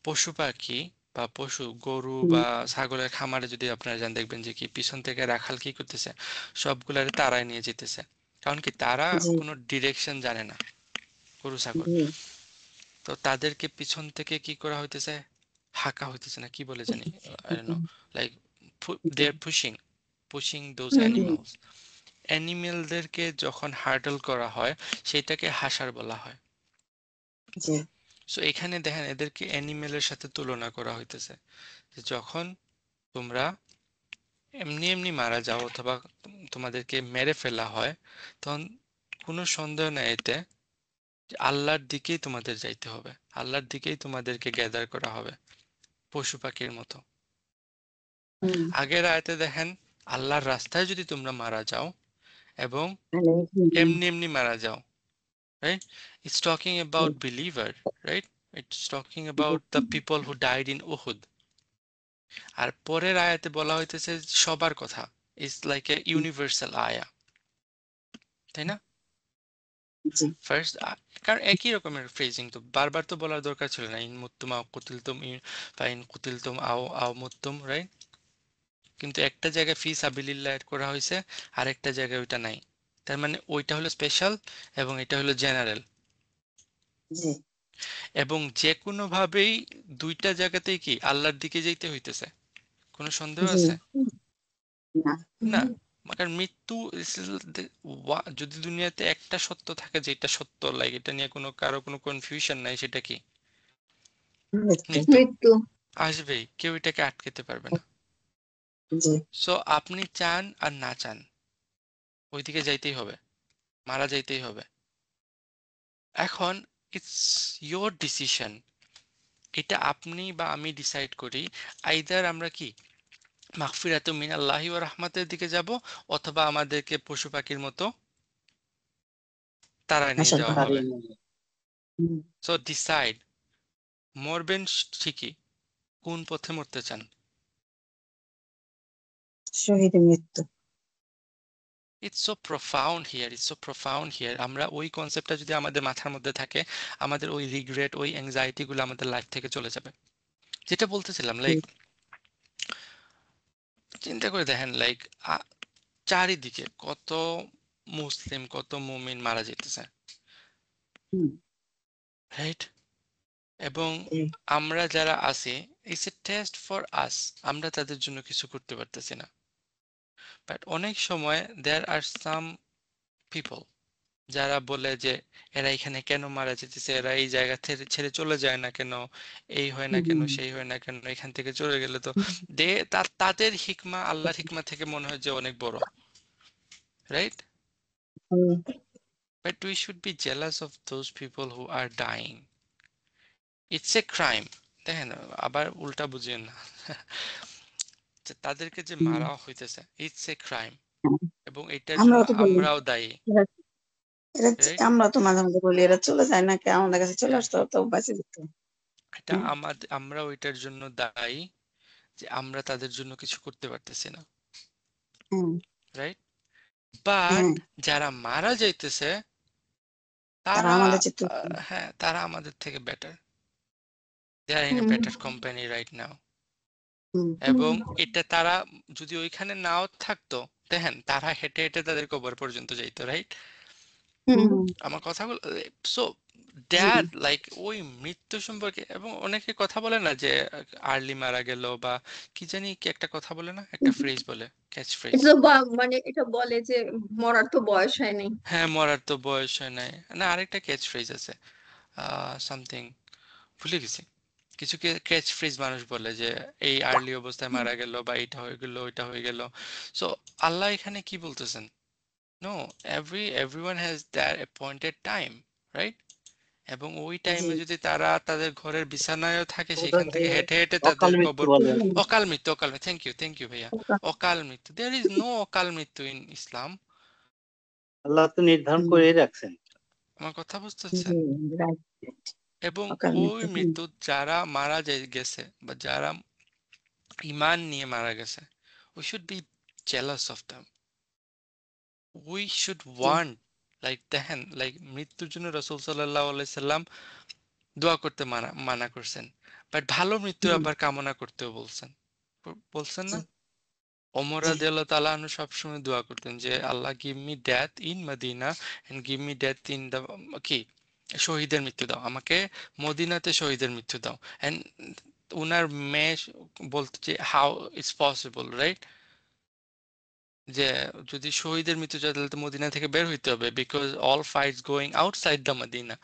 পশু পাখি বা পশু গরু হুম, বা ছাগলের খামারে যদি আপনারা যান, দেখবেন যে কি পিছন থেকে রাখাল কি করতেছে, সবগুলারে তাড়ায় নিয়ে যেতেছে। কারণ কি তারা জি, কোনো ডিরেকশন জানে না, গরু ছাগল। জি। তো তাদেরকে পিছন থেকে কি করা হইতেছে, হাঁকা হইতেছে, না কি বলে জানি, I don't know, like they are pushing those hmm animals. অ্যানিমেলদেরকে যখন হার্ডল করা হয় সেটাকে হাসার বলা হয়। জি সো এখানে দেখেন এদেরকে অ্যানিমেলের সাথে তুলনা করা হইতেছে যে যখন তোমরা এমনি এমনি মারা যাও অথবা তোমাদেরকে মেরে ফেলা হয়, তখন কোনো সন্দেহ নেই এতে যে আল্লাহর দিকেই তোমাদের যাইতে হবে, আল্লাহর দিকেই তোমাদেরকে গ্যাদার করা হবে পশু পাখির মতো। হুম আগের আয়াতে দেখেন আল্লাহর রাস্তায় যদি তোমরা মারা যাও এবং তাহলে এমনি এমনি মারা যাও, right? It's talking about believer, right? It's talking about the people who died in Uhud. আর পরের আয়াতে বলা হইতেছে সবার কথা, ইটস লাইক এ ইউনিভার্সাল আয়া, তাই না? জি ফার্স্ট, কারণ একই রকমের ফ্রেজিং, তো বারবার তো বলার দরকার ছিল না, ইন মুত্তুম আও কুতিলতুম বা ইন কুতিলতুম আও আও মুত্তুম, রাইট? কিন্তু একটা জায়গায় ফি সাবিলিল্লাহ এড করা হয়েছে, আর একটা জায়গায় ওইটা নাই। তার মানে ওইটা হলো স্পেশাল এবং এটা হলো জেনারেল। জি এবং যে কোনো ভাবেই দুইটা জায়গাতেই কি আল্লাহর দিকে যেতে হইতেছে, কোনো সন্দেহ জি আছে? না না। কারণ মৃত্যু যদি দুনিয়াতে একটা সত্য থাকে যেটা সত্য, লাইক এটা নিয়ে কারো কোনো কনফিউশন নাই, সেটা কি? মৃত্যু মৃত্যু মৃত্যু। আসবেই, কেউ এটাকে আটকাতে পারবে না। জি সো আপনি চান আর না চান ওইদিকে যাইতেই হবে, মারা যাইতেই হবে। এখন ইটস ইয়োর ডিসিশন, এটা আপনি বা আমি ডিসাইড করি। আইদার আমরা কি মাগফিরাতুম মিনাল্লাহি ওয়া রাহমাতের দিকে যাব, অথবা আমাদেরকে পশু পাখির মতো তাড়ায় নিয়ে আসল যাওয়া ভারী হবে। হুম, সো ডিসাইড, মরবেন ঠিকই, কোন পথে মরতে চান? শহীদ মৃত্যু it's so profound here, it's so profound here. আমরা ওই কনসেপ্টটা যদি আমাদের মাথার মধ্যে থাকে, আমাদের ওই রিগ্রেট, ওই অ্যাংজাইটি গুলো আমাদের লাইফ থেকে চলে যাবে। যেটা বলতেছিলাম, লাইক চিন্তা করে দেখেন, লাইক চারিদিকে কত মুসলিম, কত মুমিন মারা যেতেছে, হুম, রাইট? এবং জি, আমরা যারা আছি, it's a test for us, আমরা তাদের জন্য কিছু করতে পারতেছি না। বাট অনেক সময় দেয়ার আর সাম পিপল যারা বলে যে এরা এখানে কেন মারা যেতেছে, এরা এই জায়গা থেকে ছেড়ে চলে যায় না কেন, এই হয় না কেন, হুম, সেই হয় না কেন, এখান থেকে চলে গেলে তো হুম, তাদের হিকমা আল্লাহর হিকমা থেকে মনে হয় যে অনেক বড়, right? Hmm, but we should be jealous of those people who R dyeing. It's a crime. দেখেন, আবার উল্টা বুঝিয়েন না। যে তাদেরকে যে হুম, মারা হইতেছে, ইটস এ ক্রাইম, হ্যাঁ। এবং এটার জন্য আমরাও তো বলি আমরাও দায়ী, এরা রাইট? আমরা তো মাঝে মাঝে বলি এরা চলে যায় না কে আমাদের কাছে চলে হ্যাঁ, আসতো তো বাঁচে যেত এটা আমরা ওইটার জন্য দায়ী যে আমরা তাদের জন্য কিছু করতে পারতেছি না, হ্যাঁ রাইট? বাট হ্যাঁ যারা মারা যাইতেছে তারা তারা, আমাদের চেয়ে হ্যাঁ, তারা আমাদের থেকে better, they are in a hmm better company right now. হুম, এবং হুম এটা তারা যদি ওইখানে নাও থাকতো, দেখেন তারা হেঁটে হেঁটে তাদের কবর পর্যন্ত যাইতো, রাইট? হুম হুম, আমার কথাগুলো, সো জি দ্যাট লাইক ওই মৃত্যু সম্পর্কে, এবং অনেকে কথা বলে না যে আর্লি মারা গেল, বা কি জানি কি একটা কথা বলে না, একটা ফ্রেজ বলে, ক্যাচ ফ্রেজ। এটা তো মানে এটা বলে যে মরার তো বয়স হয় নাই। হ্যাঁ, মরার তো বয়স হয় নাই, না আরেকটা ক্যাচ ফ্রেজ আছে, সামথিং, ভুলে গেছি। কিছু ক্যাচ ফ্রেজ মানুষ বলে যে এই আর্লি অবস্থায় মারা গেল, বা এটা হয়ে গেল, ওইটা হয়ে গেল। সো আল্লাহ এখানে কি বলতেছেন? No, everyone has their appointed time, right? এবং ওই জি টাইমে যদি তারা তাদের ঘরের বিছানায়ও থাকে, ওটা সেখান থেকে হেঁটে হেঁটে অকাল তাদের মৃত্যু কবর। বলে অকাল মৃত্যু, অকাল মৃত্যু, থ্যাংক ইউ ভাইয়া। অকাল মৃত্যু, দেয়ার ইজ নো অকাল মৃত্যু ইন ইসলাম। আল্লাহ তো নির্ধারণ হুম, করেই রাখছেন। আমার কথা বুঝতে জি পারছেন? রাইট এবং অকাল ওই মৃত্যু হুম, মৃত্যু যারা মারা গেছে, বা যারা ইমান নিয়ে মারা গেছে, we should be jealous of them, we should G want, like দেখেন, লাইক মৃত্যুর জন্য রাসূল সাল্লাল্লাহু আলাইহি সাল্লাম দোয়া করতে মানা মানা করছেন, বাট ভালো মৃত্যুর হুম, আবার কামনা করতেও বলছেন, বলছেন জি না? ওমর জি রাদিয়াল্লাহু তাআলা আনহু সবসময় দোয়া করতেন যে Allah give me death in Medina and give me death in the, কি, শহীদের মৃত্যু দাও আমাকে, মদিনাতে শহীদের মৃত্যু দাও। এন্ড উনার মেয়ে বলতে যে হাউ ইটস পসিবল, রাইট? যে যদি শহীদের মৃত্যু চায় তাহলে তো মদিনা থেকে বের হইতে হবে, because all fights going outside the Medina.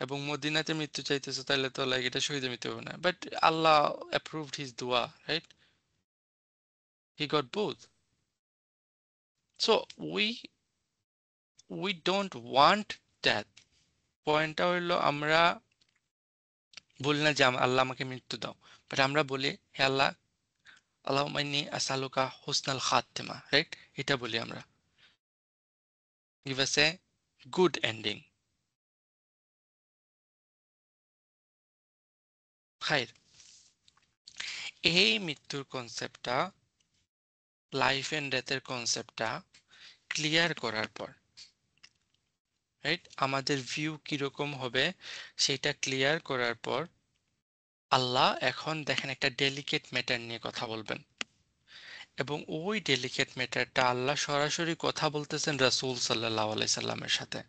এবং মদিনাতে মৃত্যু চাইতেছে, তাহলে তো লাইক এটা শহীদের মৃত্যু হবে না। বাট আল্লাহ অ্যাপ্রুভড হিজ দোয়া, right? He got both. So we we don't want that. পয়েন্টটা হইলো আমরা বলি না যে আল্লাহ আমাকে মৃত্যু দাও, বাট আমরা বলি হে আল্লাহ, আল্লাহুম্মা ইন্নী আসআলুকা হুসনাল খাতিমা, রাইট? এটা বলি আমরা, give us a good ending. খাইর। এই মৃত্যুর কনসেপ্টটা, লাইফ এন্ড ডেথের কনসেপ্টটা ক্লিয়ার করার পর, রাইট, আমাদের ভিউ কিরকম হবে সেটা ক্লিয়ার করার পর আল্লাহ এখন দেখেন একটা ডেলিকেট ম্যাটার নিয়ে কথা বলবেন। এবং ওই ডেলিকেট ম্যাটারটা আল্লাহ সরাসরি কথা বলতেছেন রাসূল সাল্লাল্লাহু আলাইহি সাল্লামের সাথে।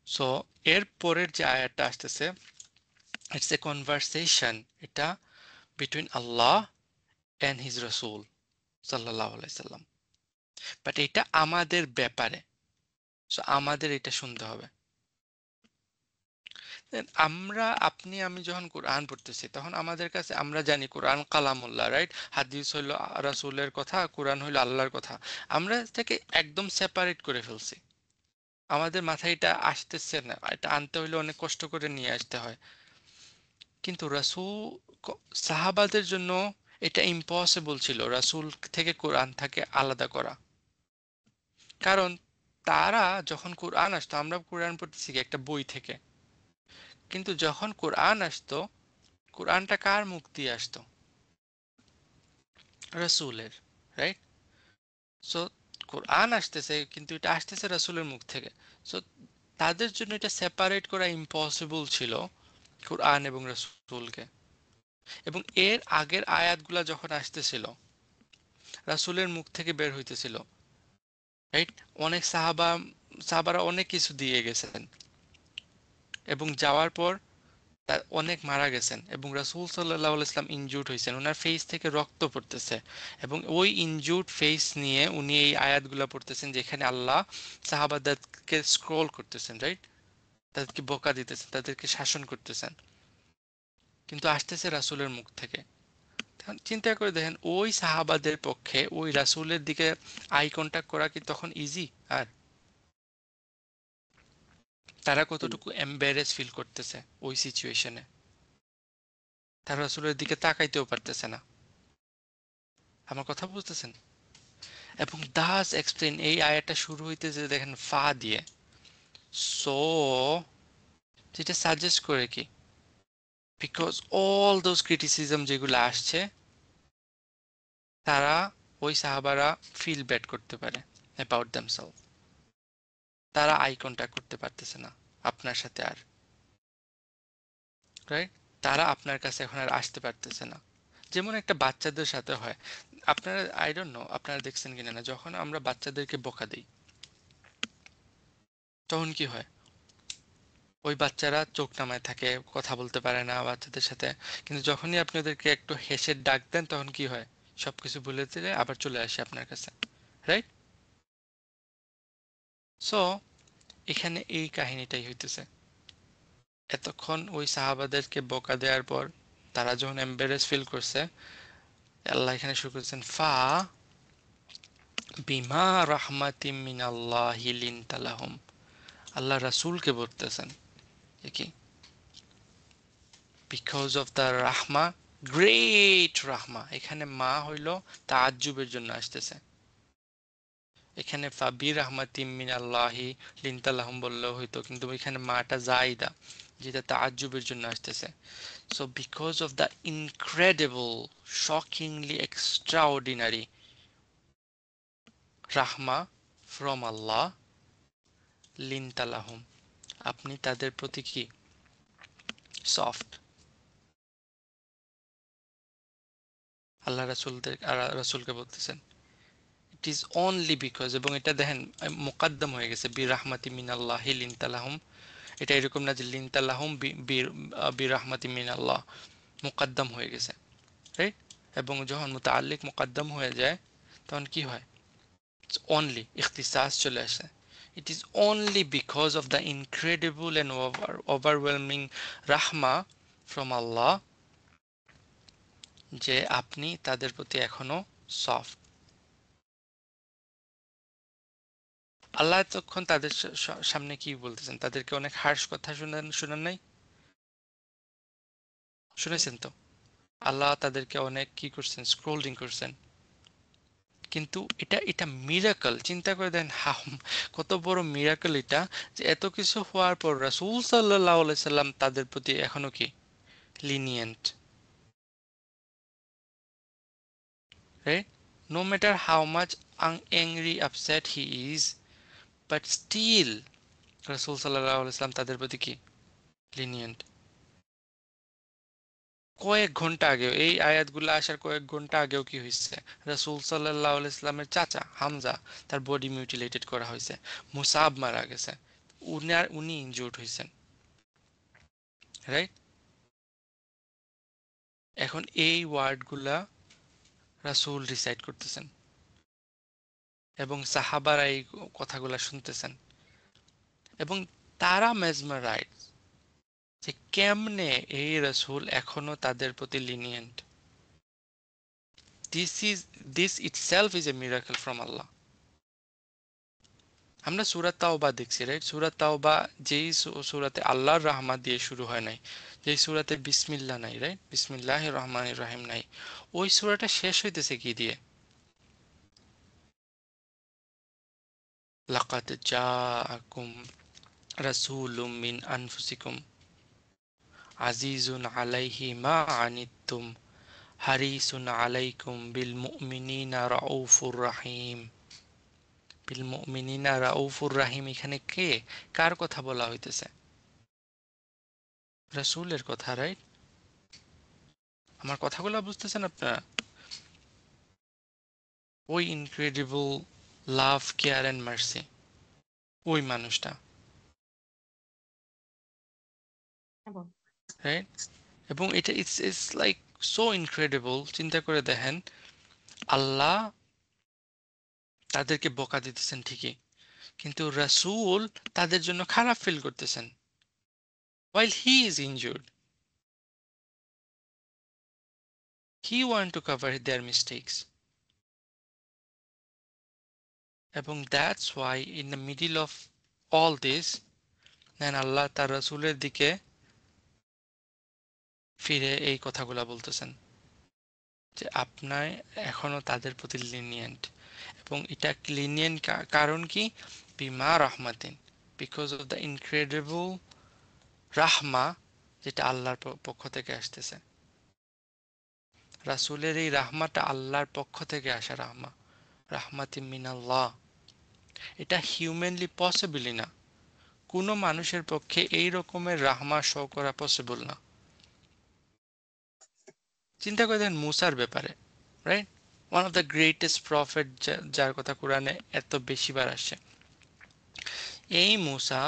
সো এর পরের যে আয়াতটা আসতেছে, ইটস এ কনভারসেশন, এটা বিটুইন আল্লাহ এন্ড হিজ রাসূল সাল্লাল্লাহু আলাইহি সাল্লাম। বাট এটা আমাদের ব্যাপারে, সো আমাদের এটা শুনতে হবে। আপনি আমি যখন কোরআন পড়তেছি তখন আমাদের কাছে আমরা জানি কোরআন কালামুল্লাহ, রাইট? হাদিস হইলো রাসূলের কথা, কোরআন হইলো আল্লাহর কথা। আমরা এটাকে একদম সেপারেট করে ফেলছি। আমাদের মাথায় এটা আসতেছে না, এটা আনতে হইলে অনেক কষ্ট করে নিয়ে আসতে হয়। কিন্তু সাহাবাদের জন্য এটা ইম্পসিবল ছিল রাসূল থেকে কোরআন থেকে আলাদা করা। কারণ তারা যখন কোরআন আসতো, আমরা কোরআন পড়তেছি কি একটা বই থেকে, কিন্তু যখন কোরআন আসতো, কোরআনটা কার মুখ দিয়ে আসতো? রাসূলের, রাইট? সো কোরআন আসতেছে, কিন্তু এটা আসতেছে রাসূলের মুখ থেকে। সো তাদের জন্য এটা সেপারেট করা ইম্পসিবল ছিল কোরআন এবং রাসূলকে। এবং এর আগের আয়াতগুলা যখন আসতেছিল, রাসূলের মুখ থেকে বের হইতেছিল, রাইট? অনেক সাহাবারা অনেক কিছু দিয়ে গেছেন, এবং যাওয়ার পর অনেক মারা গেছেন, এবং রাসূল সাল্লাল্লাহু আলাইহি ওয়াসাল্লাম ইনজুর্ড হয়েছেন, ওনার ফেস থেকে রক্ত পড়তেছে, এবং ওই ইনজুর্ড ফেস নিয়ে উনি এই আয়াতগুলো পড়তেছেন, যেখানে আল্লাহ সাহাবাদেরকে স্ক্রল করতেছেন, রাইট? তাদেরকে বকা দিতেছেন, তাদেরকে শাসন করতেছেন, কিন্তু আসতেছে রাসূলের মুখ থেকে। চিন্তা করে দেখেন, ওই সাহাবাদের পক্ষে ওই রাসূলের দিকে আই কন্টাক্ট করা কি তখন ইজি? আর তারা কতটুকু এম্বারেস ফিল করতেছে ওই সিচুয়েশনে, তারা রাসূলের দিকে তাকাইতেও পারতেছে না। আমার কথা বুঝতেছেন? এবং দাস এক্সপ্লেন, এই আয়াতটা শুরু হইতেছে দেখেন ফা দিয়ে। সো যেটা সাজেস্ট করে কি, বিকজ অল দোজ ক্রিটিসিজম যেগুলো আসছে, তারা ওই সাহাবারা ফিল ব্যাড করতে পারে অ্যাবাউট দেমসেলফ। তারা আই কন্ট্যাক্ট করতে পারতেছে না আপনার সাথে আর, রাইট? তারা আপনার কাছে এখন আর আসতে পারতেছে না, যেমন একটা বাচ্চাদের সাথে হয়। আপনারা আই ডোন্ট নো আপনারা দেখছেন কিনা না, যখন আমরা বাচ্চাদেরকে বকা দিই তখন কি হয়? ওই বাচ্চারা চোখ নামায় থাকে, কথা বলতে পারে না বাচ্চাদের সাথে। কিন্তু যখনই আপনি ওদেরকে একটু হেসে ডাক দেন, তখন কি হয়? সবকিছু ভুলে দিলে আবার চলে আসে আপনার কাছে, রাইট? সো এখানে এই কাহিনীটাই হইতেছে। এতক্ষণ ওই সাহাবাদেরকে বকা দেওয়ার পর তারা যখন এম্বারেস ফিল করছে, আল্লাহ এখানে শুরু করেছেন ফা বিমা রাহমাতিম মিনাল্লাহি লিনতা লাহুম। আল্লাহ রাসূলকে বলতেছেন কি, বিকজ অফ দ্য রাহমা, গ্রেট রাহমা। এখানে মা হইল তাআজ্জুবের জন্য আসতেছে। এখানে ফাবি রাহমাতিম মিনাল্লাহি লিনতা লাহুম বললেও হইতো, কিন্তু এখানে মাটা জাইদা, যেটা তাআজ্জুবের জন্য আসতেছে। So because of the incredible, shockingly extraordinary রাহমা ফ্রম আল্লাহ লিনতা লাহুম, আপনি তাদের প্রতি কি সফট। আল্লাহ রাসূলকে বলতেছেন ইট ইজ অনলি বিকজ, এবং এটা দেখেন মোকাদ্দম হয়ে গেছে বি রাহমাতি মিনাল্লাহি লিনতা লাহুম। এটা এরকম না যে লিনতালাহুম বিরাহমাতি মিনাল্লাহ মুকাদ্দাম হয়ে গেছে, রাইট? এবং যখন মুতাআল্লিক মুকাদ্দাম হয়ে যায় তখন কি হয়? অনলি ইখতিসাস চলে আসে। It is only because of the incredible and overwhelming রাহমা ফ্রম আল্লাহ যে আপনি তাদের প্রতি এখনো সফট। আল্লাহ তখন তাদের সামনে কি বলতেছেন? তাদেরকে অনেক হার্শ কথা শুনান নাই? শুনেছেন তো? আল্লাহ তাদেরকে অনেক কি করছেন? স্ক্রোলিং করছেন। কিন্তু এটা এটা মিরাকল। চিন্তা করে দেন কত বড় মিরাকল এটা, যে এত কিছু হওয়ার পর রাসূল সাল্লাল্লাহু আলাইহি সাল্লাম তাদের প্রতি এখনো কি lenient, right? No matter how much angry, upset he is, but still রাসূল সাল্লাল্লাহু আলাইহি সাল্লাম তাদের প্রতি কি লিনিয়েন্ট। কয়েক ঘন্টা আগেও, এই আয়াতগুলো আসার কয়েক ঘন্টা আগেও কি হয়েছে? রাসূল সাল্লাল্লাহু আলাইহি সাল্লামের চাচা হামজা তার বডি মিউটিলেটেড করা হয়েছে, মুসাব মারা গেছে, উনি ইনজুর্ড হয়েছেন, রাইট? এখন এই ওয়ার্ডগুলা রাসূল রিসাইট করতেছেন এবং সাহাবারা এই কথাগুলা শুনতেছেন এবং তারা মেজমারাইজ যে কেমনে এই রাসূল এখনো তাদের প্রতি lenient. This itself is a miracle from Allah. আমরা সূরা তাওবা দেখছি, রাইট? সূরা তাওবা যেই সূরাতে আল্লাহর রহমত দিয়ে শুরু হয় নাই, যেই সূরাতে বিসমিল্লাহ নাই, রাইট? বিসমিল্লাহির রহমানির রহিম নাই, ওই সূরাটা শেষ হইতেছে কি দিয়ে? লাকাদ জাআকুম রাসূলুম মিন আনফুসিকুম আজিজুন আলাইহি মা আনিতুম হারিসুন আলাইকুম বিল মুমিনিনা রাউফুর রাহিম। বিল মুমিনিনা রাউফুর রাহিম, এখানে কে, কার কথা বলা হইতেছে? রাসূলের কথা, রাইট? আমার কথাগুলো বুঝতেছেন আপনারা? ওই incredible love, care and mercy, ওই মানুষটা, রাইট? এবং এটা it's it's like so incredible. চিন্তা করে দেখেন, আল্লাহ তাদেরকে বকা দিতেছেন ঠিকই, কিন্তু রাসূল তাদের জন্য খারাপ ফিল করতেছেন while he is injured. He want to cover their mistakes. এবং that's why in the middle of all this, then আল্লাহ তার রাসূলের দিকে ফিরে এই কথাগুলা বলতেছেন যে আপনার এখনো তাদের প্রতি লিনিয়েন্ট। এবং এটা লিনিয়েন্ট কারণ কি? বিমা রাহমাতিন, বিকজ অফ দ্য ইনক্রেডিবল রাহমা, যেটা আল্লাহর পক্ষ থেকে আসতেছে। রাসূলের এই রাহমাটা আল্লাহর পক্ষ থেকে আসা রাহমা, রাহমাতি মিনাল্লাহ। এটা হিউম্যানলি পসিবলই না, কোনো মানুষের পক্ষে এই রকমের রাহমা শো করা পসিবল না। চিন্তা করে দেন মুসার ব্যাপারে, right? One of the greatest prophet, যার কথা কোরআনে এত বেশিবার আসছে। এই মুসা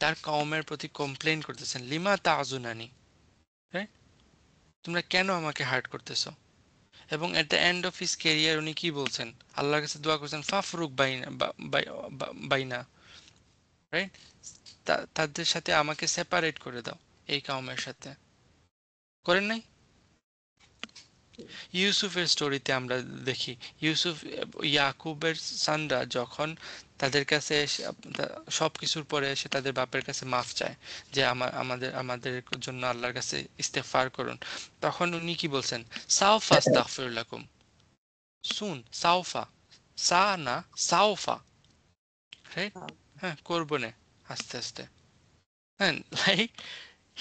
তার কওমের প্রতি কমপ্লেইন করতেছেন, লিমা তাজুনানি, রাইট? তোমরা কেন আমাকে হার্ট করতেছো? এবং at the end of his career উনি কি বলছেন? আল্লাহর কাছে দোয়া করছেন, ফাফরুক বাইনা বাইনা, রাইট? তাদের সাথে আমাকে সেপারেট করে দাও, এই কওমের সাথে। করেন নাই? ইউসুফের স্টোরিতে আমরা দেখি, ইউসুফ ইয়াকুবের সানরা যখন তাদের কাছে এসে সবকিছুর পরে এসে তাদের বাপের কাছে মাফ চায় যে আমাদের জন্য আল্লাহর কাছে ইস্তেগফার করুন, তখন উনি কি বলছেন? সাউফা আস্তাগফিরু লাকুম। শুন, সাউফা, সা না, সাউফা, রাইট? হ্যাঁ, করবো না আস্তে আস্তে। হ্যাঁ, like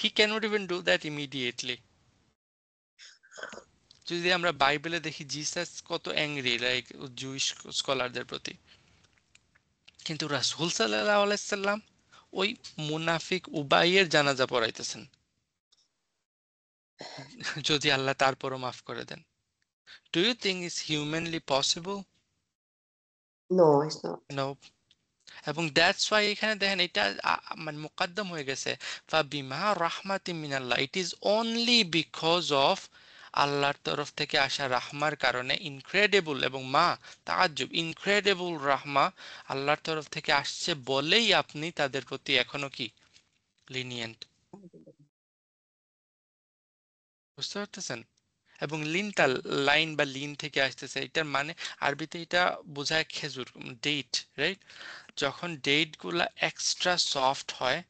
he can't even do that immediately. যদি আমরা বাইবেলে দেখি জিসাস কত অ্যাংরি লাইক জুইশ স্কলারদের প্রতি, কিন্তু রাসূল সাল্লাল্লাহু আলাইহি সাল্লাম ওই মুনাফিক উবাইয়ের জানাজা পড়াইতেছেন যদি আল্লাহ তারপরও মাফ করে দেন। Do you think it's humanly possible? No, it's not. No. এবং দ্যাটস ওয়াই এখানে দেখেন এটা মানে মুকাদ্দম হয়ে গেছে ফাবিমা রাহমাতিম মিনাল্লাহ, it is only because of আল্লাহর তরফ থেকে আসা রাহমার কারণে, ইনক্রেডিবল এবং মা তাআজ্জুব, ইনক্রেডিবল রাহমা আল্লাহর তরফ থেকে আসছে বলেই আপনি তাদের প্রতি এখনো কি লিনিয়েন্ট। বুঝতে পারতেছেন? এবং লিনটা লাইন বা লিন থেকে আসতেছে, এটার মানে আরবিতে এটা বোঝায় খেজুর, ডেট, রাইট? যখন ডেট গুলা এক্সট্রা সফট হয়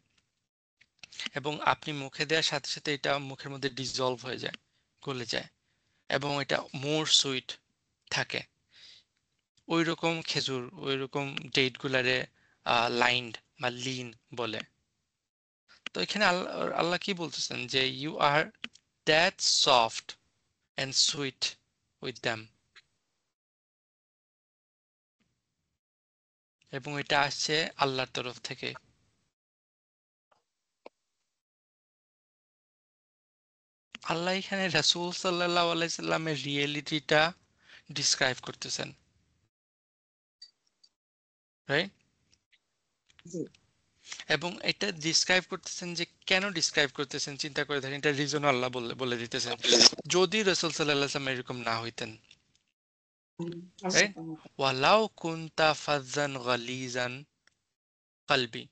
এবং আপনি মুখে দেওয়ার সাথে সাথে এটা মুখের মধ্যে ডিজলভ হয়ে যায়, গলে যায়, এবং এটা মোর সুইট থাকে, ওই রকম খেজুর, ওই রকম ডেট গুলারে লাইন্ড বা লিন বলে। তো এখানে আল্লাহ আল্লাহ কি বলতেছেন যে you are that soft and sweet with them, এবং এটা আসছে আল্লাহর তরফ থেকে। আল্লাহ এখানে রাসূল সাল্লাল্লাহু আলাইহি সাল্লামের রিয়েলিটিটা ডিসক্রাইব করতেছেন, রাইট? জি এবং এটা ডিসক্রাইব করতেছেন যে কেন ডিসক্রাইব করতেছেন চিন্তা করে দেখেন, এটা রিজন আল্লাহ বলে বলে দিতেছেন। যদি রাসূল সাল্লাল্লাহু আলাইহি সাল্লাম এরকম না হইতেন, রাইট? ওয়ালাউ কুনতা ফাজ্জান গালিজান কলবি,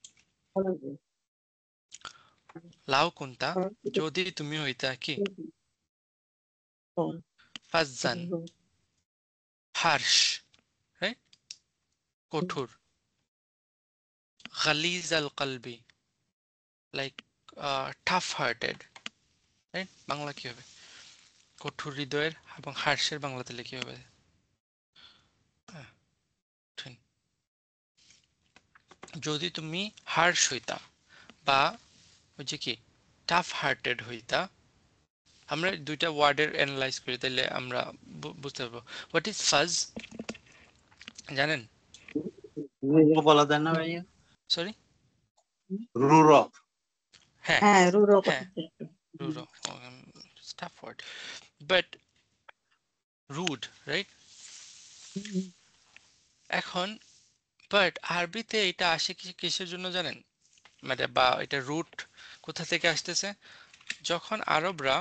লাউ কুনতা, যদি তুমি হইতা কি ফাজ্জান, হার্শ, রাইট, কঠোর, গালিজ আল কলবি, like tough hearted, right? Bangla কি হবে? কঠোর হৃদয়ের, এবং হার্শের বাংলা তাহলে কি হবে? হ্যাঁ, ঠিক। যদি তুমি হার্শ হইতা বা ওই যে কি টাফ হার্টেড হইতা, আমরা দুইটা ওয়ার্ডের অ্যানালাইজ করি তাহলে আমরা বুঝতে পারবো। হোয়াট ইজ ফাজ জানেন? রুরো বলা যায় না ভাইয়া? সরি, রুরো। হ্যাঁ হ্যাঁ রুরো হ্যাঁ, রুডো, tough word, but rude, right? এখন বাট আরবিতে এটা আসে কিসের জন্য জানেন? মানে বা এটা রুট কোথা থেকে আসতেছে? যখন আরবরা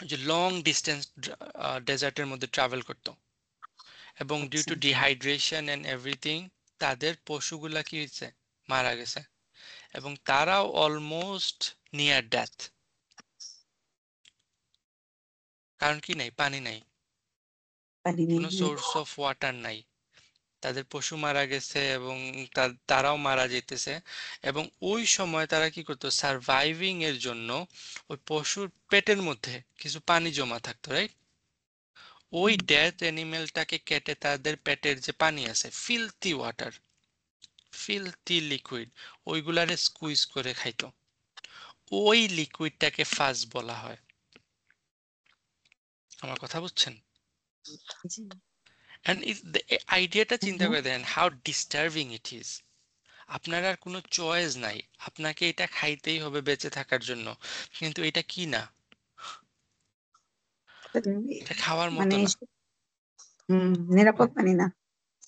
যে লং ডিস্টেন্স ডেজার্টের মধ্যে ট্রাভেল করতো এবং ডিউ আচ্ছা টু ডিহাইড্রেশন এন্ড এভরিথিং তাদের পশুগুলা কি হয়েছে, মারা গেছে, এবং তারাও অলমোস্ট নিয়ার ডেথ। কারণ কি নাই, পানি নাই, পানি নেই কোনো সোর্স অফ ওয়াটার নাই, তাদের পশু মারা গেছে এবং তারাও মারা যেতেছে, এবং ওই সময় তারা কি করতো, সারভাইভিং এর জন্য ওই পশুর পেটের মধ্যে কিছু পানি জমা থাকতো, রাইট? ওই ডেথ অ্যানিমেলটাকে কেটে তাদের পেটের যে পানি আছে, ফিলথি ওয়াটার, ফিলথি লিকুইড, ওইগুলারে স্কুইজ করে খাইতো। ওই লিকুইডটাকে ফাজ বলা হয়। আমার কথা বুঝছেন? জি এন্ড আইডিয়াটা চিন্তা হ্যাঁ করে দেখেন হাউ ডিস্টার্বিং ইট ইজ। আপনার আর কোনো চয়েস নাই, আপনাকে এটা খাইতেই হবে বেঁচে থাকার জন্য, কিন্তু এটা কি না, এটা খাওয়ার মতো মানে না, নিরাপদ পানি না,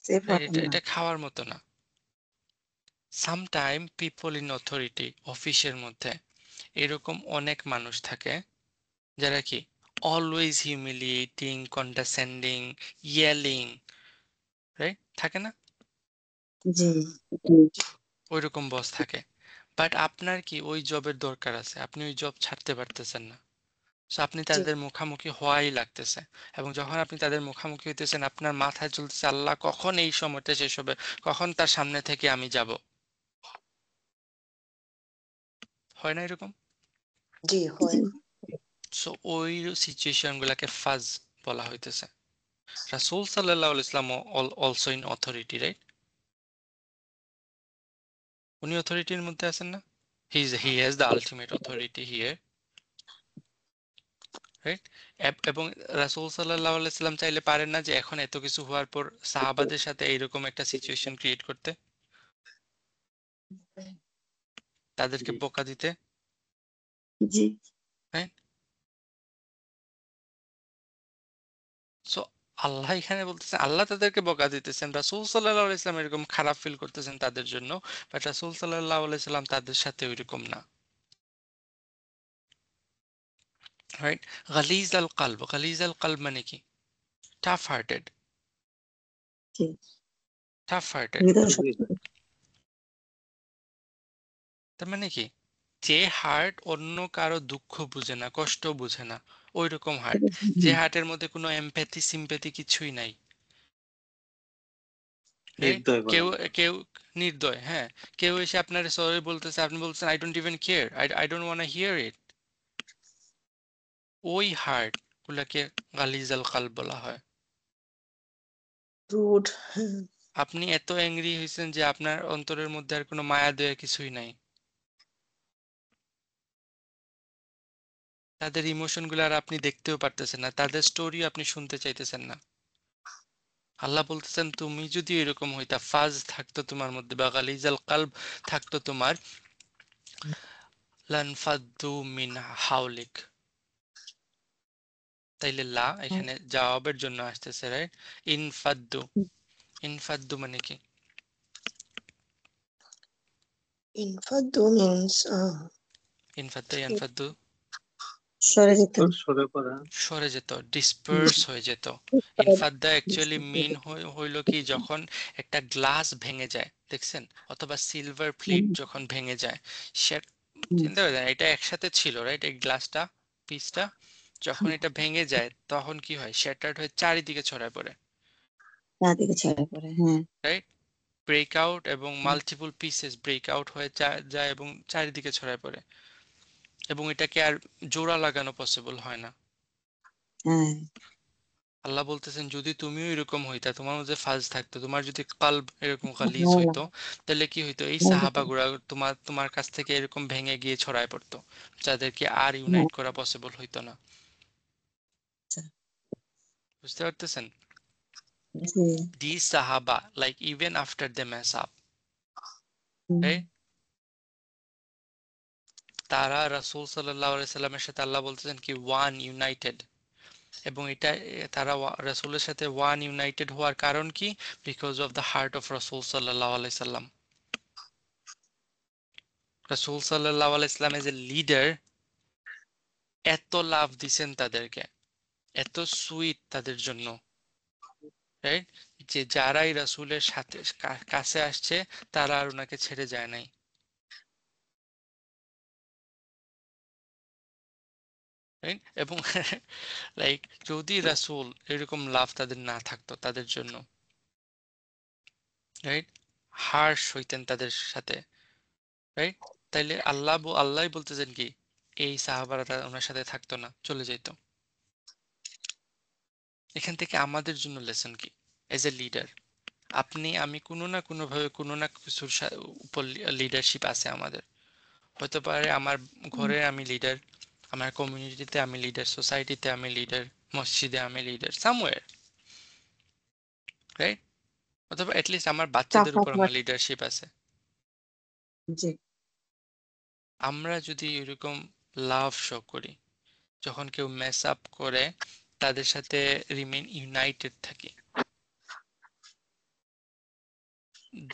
সেফ right? ওয়াটার এটা না। এটা খাওয়ার মতো না। সামটাইম পিপল ইন অথরিটি, অফিসের মধ্যে এরকম অনেক মানুষ থাকে যারা কি অলওয়েজ হিউমিলিয়েটিং, কন্ডাসেন্ডিং, ইয়েলিং, রাইট? থাকে না জি ওই রকম বস থাকে? বাট আপনার কি ওই জবের দরকার আছে, আপনি ওই জব ছাড়তে পারতেছেন না, সো আপনি জি তাদের মুখামুখি হওয়াই লাগতেছে। এবং যখন আপনি তাদের মুখামুখি হইতেছেন আপনার মাথায় চলতেছে আল্লাহ কখন এই সময়টা শেষ হবে, কখন তার সামনে থেকে আমি যাব। হয় না এরকম? জি হয় সো ওই সিচুয়েশন গুলাকে ফাজ বলা হইতেছে। রাসূল সাল্লাল্লাহু আলাইহি ওয়াসাল্লাম অলসো ইন অথরিটি, রাইট? উনি অথরিটির মধ্যে আছেন না? He has the ultimate authority here, right? এবং রাসূল সাল্লাল্লাহু আলাইহি ওয়াসাল্লাম চাইলে পারেন না যে এখন এত কিছু হওয়ার পর সাহাবাদের সাথে এইরকম একটা সিচুয়েশন ক্রিয়েট করতে, তাদেরকে বোকা দিতে, জি রাইট? সো আল্লাহ এখানে বলতেছেন, আল্লাহ তাদেরকে বকা দিতেছেন, রাসূল সাল্লাল্লাহু আলাইহি সাল্লাম এরকম খারাপ ফিল করতেছেন তাদের জন্য, বাট রাসূল সাল্লাল্লাহু আলাইহি সাল্লাম তাদের সাথে ওইরকম না, রাইট? গালিজ আল কালব মানে কি? টাফ হার্টেড, জি টাফ হার্টেড। হৃদয় শক্ত তার মানে কি? যে হার্ট অন্য কারো দুঃখ বুঝে না, কষ্ট বুঝে না, ওই রকম হার্ট। যে হার্টের মধ্যে কোনো এমপ্যাথি সিম্প্যাথি কিছুই নাই, রাইট? নির্দয় বলা কেউ যায়। কেউ নির্দয়, হ্যাঁ। কেউ এসে আপনার সরি বলতেছে, আপনি বলছেন I don't even care, I don't want hear it. ওই হার্ট গুলাকে গালিজ আল কালব বলা হয়। রুড আপনি এত অ্যাংরি হয়েছেন যে আপনার অন্তরের মধ্যে আর কোনো মায়া দয়া কিছুই নাই। তাদের ইমোশন গুলো আর আপনি দেখতেও পারতেছেন না, তাদের স্টোরিও আপনি শুনতে চাইতেছেন না। আল্লাহ বলতেছেন তুমি যদি এরকম হইতা, ফাজ থাকতো তোমার মধ্যে বা গালিজাল কালব থাকতো তোমার, লানফাদ্দু মিন হাওলিক। তাইলে লা এখানে জবাবের জন্য আসতেছে, রাইট? ইনফাদ্দু, ইনফাদ্দু মানে কি? ইনফাদু মিন্স ইনফাদ্দু ইয়ানফাদ্দু সরে যেতে সরে পড়া। সরে যেত, ডিসপার্স হয়ে যেত। ইনফাদ্দা অ্যাকচুয়ালি মিন হইল কি, যখন একটা গ্লাস ভেঙে যায়, দেখছেন? অথবা সিলভার প্লেট যখন ভেঙে যায়, সে চিন্তা করে এটা একসাথে ছিল, রাইট? এই গ্লাসটা, পিসটা যখন এটা ভেঙে যায় তখন কি হয়? শ্যাটার্ড হয়ে চারিদিকে ছড়ায় পড়ে, দিকে ছেড়ে পড়ে হ্যাঁ রাইট? ব্রেক আউট এবং মাল্টিপল পিসেস ব্রেক আউট হয়ে যায় এবং চারিদিকে ছড়ায় পড়ে, এবং এটাকে আর জোড়া লাগানো পসিবল হয় না। হ্যাঁ আল্লাহ বলতেছেন যদি তুমিও এরকম হইতা, তোমার মধ্যে ফাজ থাকতো, তোমার যদি কালব এরকম গালিজ ভালো হইতো, লাগে তাহলে কি হইতো? এই ভালো লাগে। সাহাবাগুরা তোমার কাছ থেকে এরকম ভেঙে গিয়ে ছড়ায় পড়তো, যাদেরকে আর হ্যাঁ, ইউনাইট করা পসিবল হইতো না। আচ্ছা, বুঝতে পারতেছেন? জি These Sahaba, like even after they mess up, hmm, right? তারা রাসূল সাল্লাল্লাহু আলাইহি সাল্লামের সাথে, আল্লাহ বলতেছেন কি, ওয়ান ইউনাইটেড। এবং এটা তারা রাসূলের সাথে ওয়ান ইউনাইটেড হওয়ার কারণ কি? Because of the heart of রাসূল সাল্লাল্লাহু আলাইহি সাল্লাম। রাসূল সাল্লাল্লাহু আলাইহি সাল্লাম এজ এ লিডার এত লাভ দিছেন তাদেরকে, এত সুইট তাদের জন্য, রাইট? যে যারাই রাসূলের সাথে কাছে আসছে তারা আর ওনাকে ছেড়ে যায় নাই, রাইট? এবং লাইক যদি রাসূল এরকম লাভ তাদের না থাকতো তাদের জন্য, রাইট, হার্শ হইতেন তাদের সাথে, রাইট, তাইলে আল্লাহ বলতেছেন কি, এই সাহাবারা ওনার সাথে থাকতো না, চলে যেত। এখান থেকে আমাদের জন্য লেসন কি? এজ এ লিডার আপনি আমি কোনো না কোনো ভাবে কোনো না কিছুর উপর লিডারশিপ আছে আমাদের। হতে পারে আমার ঘরে আমি লিডার, আমার কমিউনিটিতে আমি লিডার, সোসাইটিতে আমি লিডার, মসজিদে আমি লিডার, সামওয়্যার, রাইট? অথবা অ্যাটলিস্ট আমার বাচ্চাদের চাপা উপর আমার পড়ে লিডারশিপ আছে। জি আমরা যদি এরকম লাভ শো করি, যখন কেউ মেস আপ করে তাদের সাথে রিমেইন ইউনাইটেড থাকি,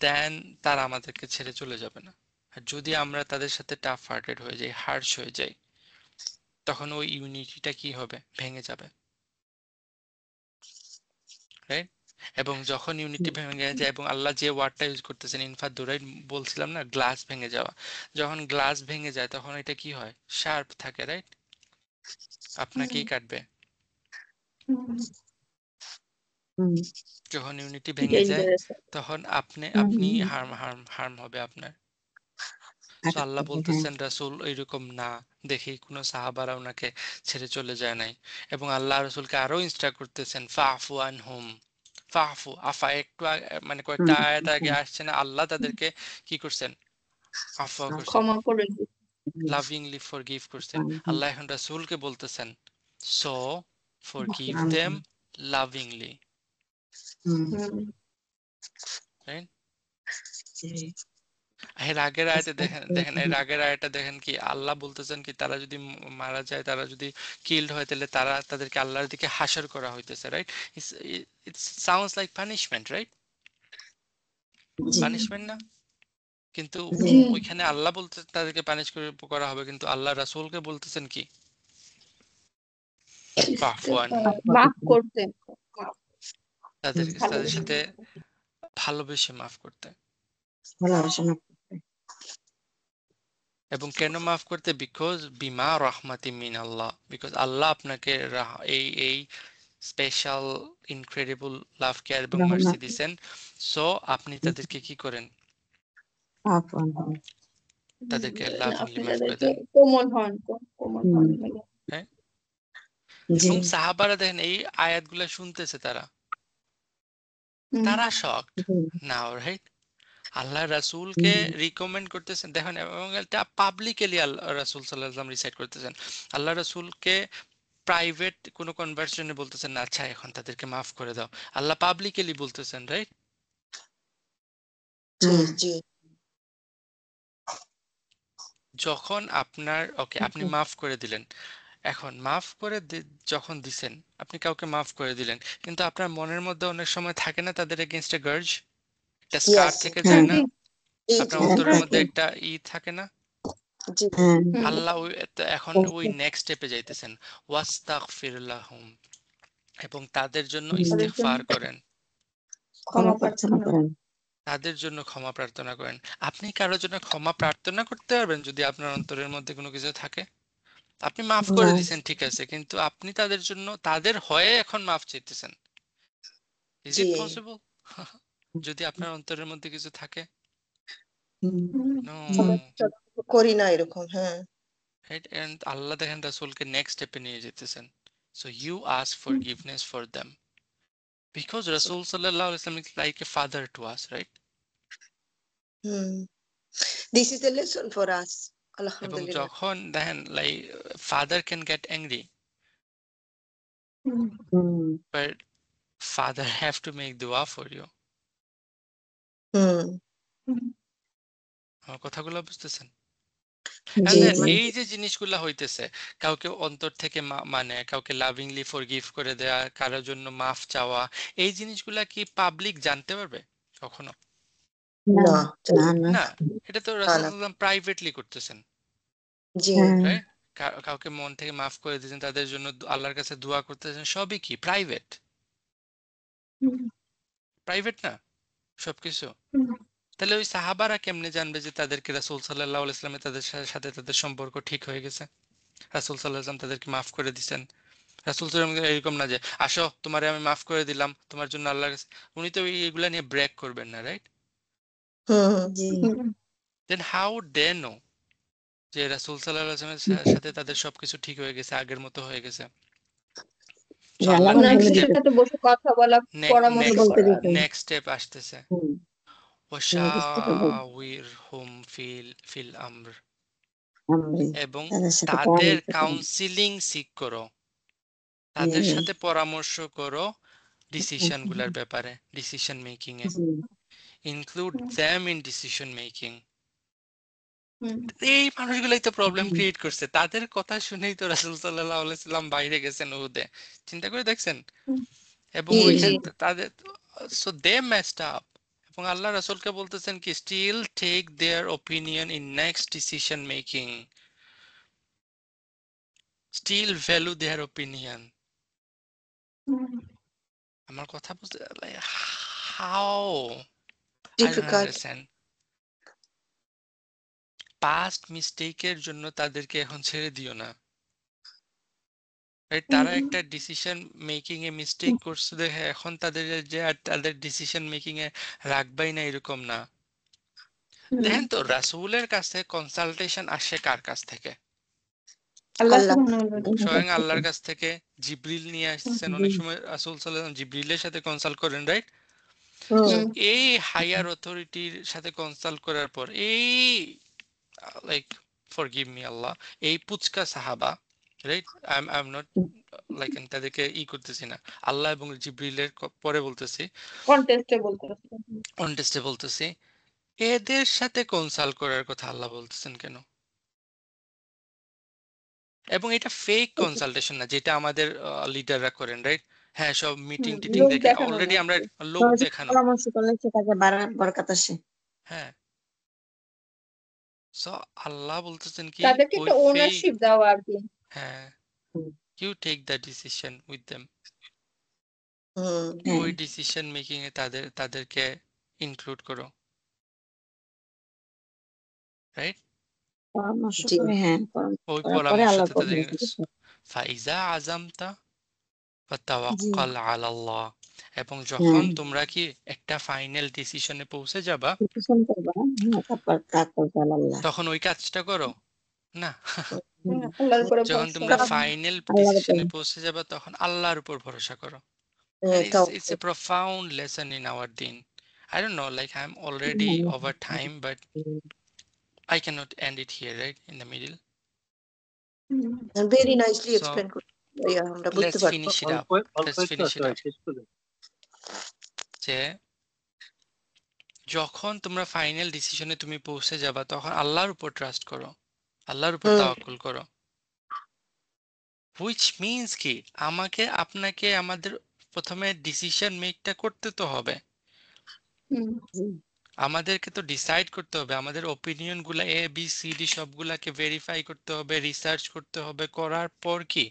দেন তারা আমাদেরকে ছেড়ে চলে যাবে না। আর যদি আমরা তাদের সাথে টাফ হার্টেড হয়ে যাই, হার্শ হয়ে যাই, তখন ওই ইউনিটিটা কি হবে? ভেঙে যাবে, রাইট? এবং যখন ইউনিটি ভেঙে যায়, এবং আল্লাহ যে ওয়ার্ডটা ইউজ করতেছেন ইনফাদ্দু, রাইট? বলছিলাম না গ্লাস ভেঙে যাওয়া, যখন গ্লাস ভেঙে যায় তখন এটা কি হয়? শার্প থাকে, রাইট? আপনাকেই কাটবে। হুম যখন ইউনিটি ভেঙে যায় ডেঞ্জারাস। তখন আপনি হুম আপনি হুম, হার্ম হবে আপনার। সো আঘাত আল্লাহ করবে হ্যাঁ বলতেছেন রাসূল এরকম না, দেখেই কোনো সাহাবারা ওনাকে ছেড়ে চলে যায় নাই। এবং আল্লাহ রাসূলকে আরো ইনস্ট্রাক্ট করতেছেন, ফাফু আনহুম, ফাফু আফা, একটু মানে কয়েকটা হুম, আয়াত আগে হুম, আসছে না, আল্লাহ তাদেরকে কি করছেন? আফওয়া করছেন, ক্ষমা করে দিন। হুম, লাভিংলি ফরগিভ করছেন। হুম, হুম, আল্লাহ এখন রাসূলকে বলতেছেন, সো ফরগিভ হুম, দেম লাভিংলি, হুম, হুম। রাইট? জি এর আগের আয়াতে দেখেন দেখেন এর আগের আয়াতটা দেখেন কি আল্লাহ বলতেছেন কি তারা যদি মারা যায়, তারা যদি কিল্ড হয়, তাহলে তাদেরকে আল্লাহর দিকে হাসর করা হইতেছে, right? It sounds like punishment, right? G punishment না? কিন্তু জি জি ওইখানে আল্লাহ বলতে তাদেরকে পানিশ করা হবে, কিন্তু আল্লাহ রাসূলকে বলতেছেন কি আফওয়ান, মাফ করতে, তাদের তাদের ভালোবেসে সাথে ভালোবেসে মাফ করতে। ভালোবাসা না করতে। এবং কেন মাফ করতে? বিকজ বিমা রাহমাতি মিন আল্লাহ, বিকজ আল্লাহ আপনাকে এই স্পেশাল ইনক্রেডিবল লাভ কেয়ার এবং মার্সি রহমত দিছেন। সো আপনি তাদেরকে কি করেন? আফওয়ান হন। তাদেরকে লাভিংলি আপনি মাফ করে তাদেরকে দেন, কোমল হন, কোমল হন। হ্যাঁ? জি এবং সাহাবারা দেখেন এই আয়াতগুলো শুনতেছে, তারা শকড জি নাও, রাইট? আল্লাহ রাসূলকে রিকমেন্ড করতেছেন, দেখেন, এবং এটা পাবলিকলি আল্লাহ রাসূল সাল্লাল্লাহু আলাইহি ওয়াসাল্লাম রিসাইট করতেছেন। আল্লাহ রাসূলকে প্রাইভেট কোনো কনভারসেশনে বলতেছেন না, আচ্ছা এখন তাদেরকে মাফ করে দাও। আল্লাহ পাবলিকলি বলতেছেন, রাইট? জি যখন আপনার ওকে আপনি মাফ করে দিলেন, এখন মাফ করে যখন দিছেন, আপনি কাউকে মাফ করে দিলেন, কিন্তু আপনার মনের মধ্যে অনেক সময় থাকে না তাদের এগেইনস্টে গার্জ, একটা স্কার ইয়েস থেকে যায় হ্যাঁ না? জি জি আপনার জি হ্যাঁ অন্তরের মধ্যে থাকে একটা থাকে না? জি হ্যাঁ আল্লাহ এখন ওই নেক্সট স্টেপে যাইতেছেন, ওয়াস্তাগফির লাহুম, এবং তাদের জন্য তাদের জন্য ইস্তিগফার করেন, ক্ষমা ক্ষমা প্রার্থনা প্রার্থনা। করেন। তাদের জন্য ক্ষমা প্রার্থনা করেন। আপনি কারোর জন্য ক্ষমা প্রার্থনা করতে পারবেন যদি আপনার অন্তরের মধ্যে কোনো কিছু থাকে? আপনি মাফ না করে দিয়েছেন, ঠিক আছে, কিন্তু আপনি তাদের জন্য তাদের হয়ে এখন মাফ চাইতেছেন। Is G it possible? যদি আপনার অন্তরের মধ্যে কিছু থাকে? হুম, নো, আমরা তো করি না এরকম, হ্যাঁ রাইট? এন্ড আল্লাহ দেখেন রাসূলকে নেক্সট স্টেপে নিয়ে যেতেছেন। So you ask forgiveness for them, because রাসূল সাল্লাল্লাহু আলাইহি ওয়াসাল্লাম is like a father to us, right? Hmm this is a lesson for us এবং আলহামদুলিল্লাহ যখন দেখেন like father can get angry, hmm, but father have to make দোয়া ফর ইউ। হুম আমার কথাগুলো বুঝতেছেন? জি And then জি এই যে জিনিসগুলা হইতেছে, কাউকে অন্তর থেকে মানে কাউকে লাভিংলি ফরগিভ করে দেয়া, কারোর জন্য মাফ চাওয়া, এই জিনিসগুলা কি পাবলিক জানতে পারবে কখনো? না না না না না, এটা তো না রাসূল না সাল্লাল্লাহু প্রাইভেটলি করতেছেন, জি হ্যাঁ রাইট? কাউকে মন থেকে মাফ করে দিয়েছেন, তাদের জন্য আল্লাহর কাছে দোয়া করতেছেন, সবই কি প্রাইভেট? প্রাইভেট না সবকিছু? তাহলে ওই সাহাবারা কেমনে জানবে যে তাদেরকে রাসূল সাল্লাল্লাহু আলাইহি ওয়াসাল্লাম তাদের সাথে তাদের সম্পর্ক ঠিক হয়ে গেছে, রাসূল সাল্লাল্লাহু আলাইহি ওয়াসাল্লাম তাদেরকে মাফ করে দিয়েছেন? রাসূল সাল্লাল্লাহু আলাইহি ওয়াসাল্লাম এরকম না যে আসো তোমারে আমি মাফ করে দিলাম, তোমার জন্য আল্লাহর কাছে, উনি তো এইগুলা নিয়ে ব্রেক করবেন না, রাইট? হুম জি দেন হাউ দে নো যে রাসূল সাল্লাল্লাহু আলাইহি ওয়াসাল্লামের সাথে তাদের সবকিছু ঠিক হয়ে গেছে, আগের মতো হয়ে গেছে? সো যে আল্লাহ আল্লাহ পাক ওনার বলে নেক্সট স্টেপ, দিতে সাথে বসে কথা বলা, পরামর্শ নেক্সট বলতে করা। দিতেন নেক্সট স্টেপ আসতেছে, হুম next step এ বলতে ওয়াশাওিরহুম ফিল আমর, আমরি এবং তাদের সাথে তাদের পরামর্শ করেন। কাউন্সিলিং সিক করো, জি তাদের সাথে পরামর্শ করো ডিসিশন গুলার ব্যাপারে, decision making A, G include them in decision making. হুম এই মানুষগুলাই তো প্রবলেম হুম, ক্রিয়েট করছে, তাদের কথা শুনেই তো রাসূল সাল্লাল্লাহু আলাইহি সাল্লাম বাইরে গেছেন উহুদে, চিন্তা করে দেখছেন? এবং জি জি জি ওইখানে তাদের, সো দে মেসড আপ, এবং আল্লাহ রাসূলকে বলতেছেন কি still take their opinion in next decision making, still value their opinion. আমার কথা বুঝতে, how, I don't difficult understand. Past মিস্টেকের জন্য তাদেরকে এখন ছেড়ে দিও না, রাইট? তারা একটা ডিসিশন মেকিং এ মিস্টেক করছে দেখে এখন তাদের যে আর তাদের ডিসিশন মেকিং এ রাখবাই না, এরকম না। দেখেন তো রাসূলের কাছে কনসালটেশন আসে কার কাছ থেকে? আল্লাহ আল্লাহ সুবহানাহু ওয়া তাআলা। আল্লাহ স্বয়ং কাছ থেকে আল্লাহর কাছ থেকে। জিবরিল নিয়ে আসছেন, জি অনেক সময় রাসূল সাল্লাল্লাহু আলাইহি ওয়াসাল্লাম জিবরিলের সাথে কনসাল্ট করেন, রাইট? হুম সো হুম এই হায়ার অথরিটির সাথে কনসাল্ট করার পর এই লাইক ফরগিভ মি আল্লাহ, এই পুচকা সাহাবা, right? I am not like তাদেরকে করতেছি না, আল্লাহ এবং জিবরিলের পরে বলতেছি, কন্টেস্টে বলতে অন টেস্টে বলতেছি, এদের সাথে কনসাল্ট করার কথা আল্লাহ বলতেছেন কেন? এবং এটা ফেক কনসালটেশন না, যেটা আমাদের লিডাররা করেন, রাইট? হ্যাঁ, সব মিটিং টিটিং লোক দেখে দেখানো অলরেডি আমরা মাত্র। লোক সবার সাথে দেখানো। পরামর্শ করলে সে কাজে বরকত আসে। হ্যাঁ, সো আল্লাহ বলতেছেন কি তাদেরকে ওই একটা ফেক, ওনারশিপ দেওয়া আর কি। হ্যাঁ, hmm, you take the decision with them. হ্যাঁ, ওই ডিসিশন মেকিং এ তাদেরকে ইনক্লুড করো, রাইট? পরামর্শ জি করে, হ্যাঁ, পরামর্শ ওই করার পরে আল্লাহর পরামর্শতে পর তাদের ভরসা করতে হবে। ফাইজা আজামতা জি, ফাতাওয়াক্কাল আলাল্লাহ। এবং হ্যাঁ, যখন তোমরা কি একটা ফাইনাল ডিসিশনে পৌঁছে যাবা, ডিসিশন করবা, হ্যাঁ, তারপর আল্লাহ। তখন ওই কাজটা করো না। হুম, আল্লাহর উপরে যখন ভরসা তোমরা করো। ফাইনাল আল্লাহর উপর, ডিসিশনে পৌঁছে যাবে তখন আল্লাহর উপর ভরসা করো। And it's a profound lesson in our deen. I don't know, like I'm already over time, but I cannot end it here, right? In the middle. Very nicely So explain করতে ভাইয়া, আমরা বুঝতে let's পারবো। finish it up. অল্প অল্প Let's একটু finish আছে it ভাই, up. শেষ করে। যে যখন তোমরা ফাইনাল ডিসিশনে তুমি পৌঁছে যাবা তখন আল্লাহর উপর ট্রাস্ট করো, আল্লাহর উপর তাওয়াক্কুল করো। হুইচ মিন্স কি আপনাকে আমাদের প্রথমে ডিসিশন মেকটা করতে তো হবে। জি, আমাদেরকে তো ডিসাইড করতে হবে, আমাদের ওপিনিয়ন গুলা A B C D সবগুলাকে verify করতে হবে, রিসার্চ করতে হবে, করার পর কি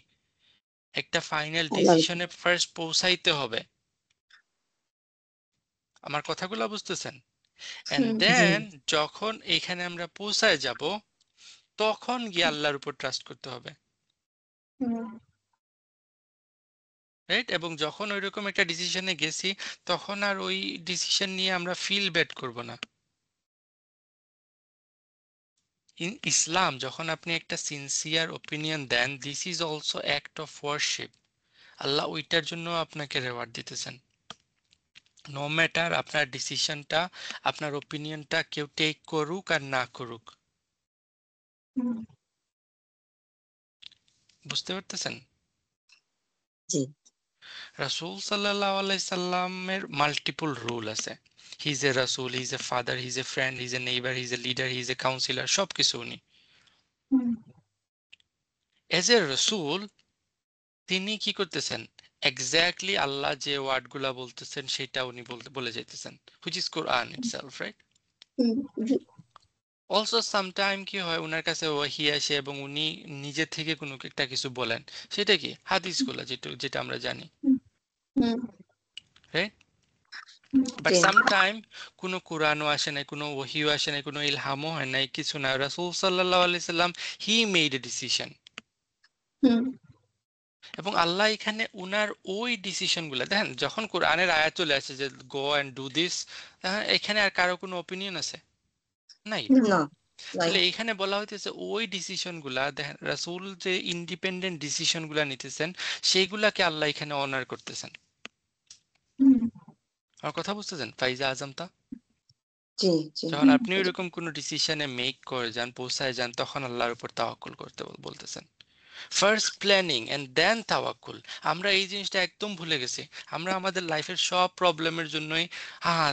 একটা ফাইনাল আল্লাহর উপর, ডিসিশনে ফার্স্ট পৌঁছাইতে হবে। আমার কথাগুলো বুঝতেছেন? এন্ড জি, দেন যখন এখানে আমরা পৌঁছায় যাব তখন গিয়ে আল্লাহর উপর ট্রাস্ট করতে হবে, রাইট? এবং যখন ওইরকম একটা ডিসিশনে গেছি তখন আর ওই ডিসিশন নিয়ে আমরা ফিল ব্যাড করব না। ইন ইসলাম যখন আপনি একটা সিনসিয়ার ওপিনিয়ন দেন, this is also act of worship. Allah ওইটার জন্য আপনাকে রেওয়ার্ড দিতেছেন। নো ম্যাটার আপনার ডিসিশনটা, আপনার ওপিনিয়নটা কেউ টেক করুক আর না করুক। বুঝতে পারতেছেন? জি, রাসূল সাল্লাল্লাহু আলাইহি সাল্লামের মাল্টিপল রুল আছে। হি ইজ এ রাসূল, he is a father, he is a friend, he is a neighbour, he is a leader, he is a councillor, সবকিছু উনি। এজ এ রসুল তিনি কি করতেছেন? এক্স্যাক্টলি আল্লাহ যে ওয়ার্ডগুলা বলতেছেন সেটা উনি বলে যাইতেছেন, which is Quran itself, right? Also sometime কি হয়, উনার কাছে ওয়াহি আসে এবং উনি নিজে থেকে কোনো একটা কিছু বলেন, সেটা কি হাদিসগুলা, যেটা আমরা জানি, রাইট? বাট জি, সামটাইম কোনো কোরআনও আসে নাই, কোনো ওহিও আসে নাই, কোনো ইলহামও হয় নাই, কিছু না। রাসূল সাল্লাল্লাহু আলাইহি সাল্লাম হি মেড এ ডিসিশন। এবং আল্লাহ এখানে উনার ওই ডিসিশন গুলা দেখেন, যখন কোরআনের আয়াত চলে আসে যে গো অ্যান্ড ডু দিস, এখানে আর কারো কোনো অপিনিয়ন আছে নাই। না, নাই। তাহলে এখানে বলা হইতেছে ওই ডিসিশন গুলা দেখেন, রাসূল যে ইন্ডিপেন্ডেন্ট ডিসিশন গুলা নিতেছেন সেইগুলাকে আল্লাহ এখানে অনার করতেছেন। আমার কথা বুঝতেছেন? ফাইজা আজমতা, জি, জি, যখন আপনি ওইরকম কোনো ডিসিশনে মেক করে যান, পৌঁছায় যান, তখন আল্লাহর উপর তাওয়াক্কুল করতে বলতেছেন। ফার্স্ট প্ল্যানিং এন্ড দেন তাওয়াক্কুল। আমরা এই জিনিসটা একদম ভুলে গেছি। আমরা আমাদের লাইফের সব প্রবলেমের জন্যই হ্যাঁ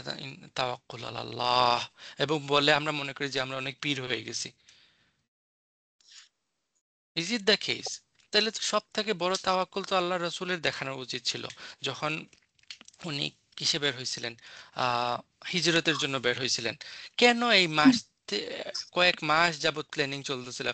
তাওয়াক্কুল আল্লাহ এবং বলে আমরা মনে করি যে আমরা অনেক পীর হয়ে গেছি। Is it the case? তাহলে তো সব থেকে বড় তাওয়াক্কুল তো আল্লাহ রসুলের দেখানো উচিত ছিল। যখন উনি কিসে বের হয়েছিলেন, আহ হিজরতের জন্য বের হয়েছিলেন, কেন এই কয়েক মাস যাবত প্ল্যানিং চলতেছিল,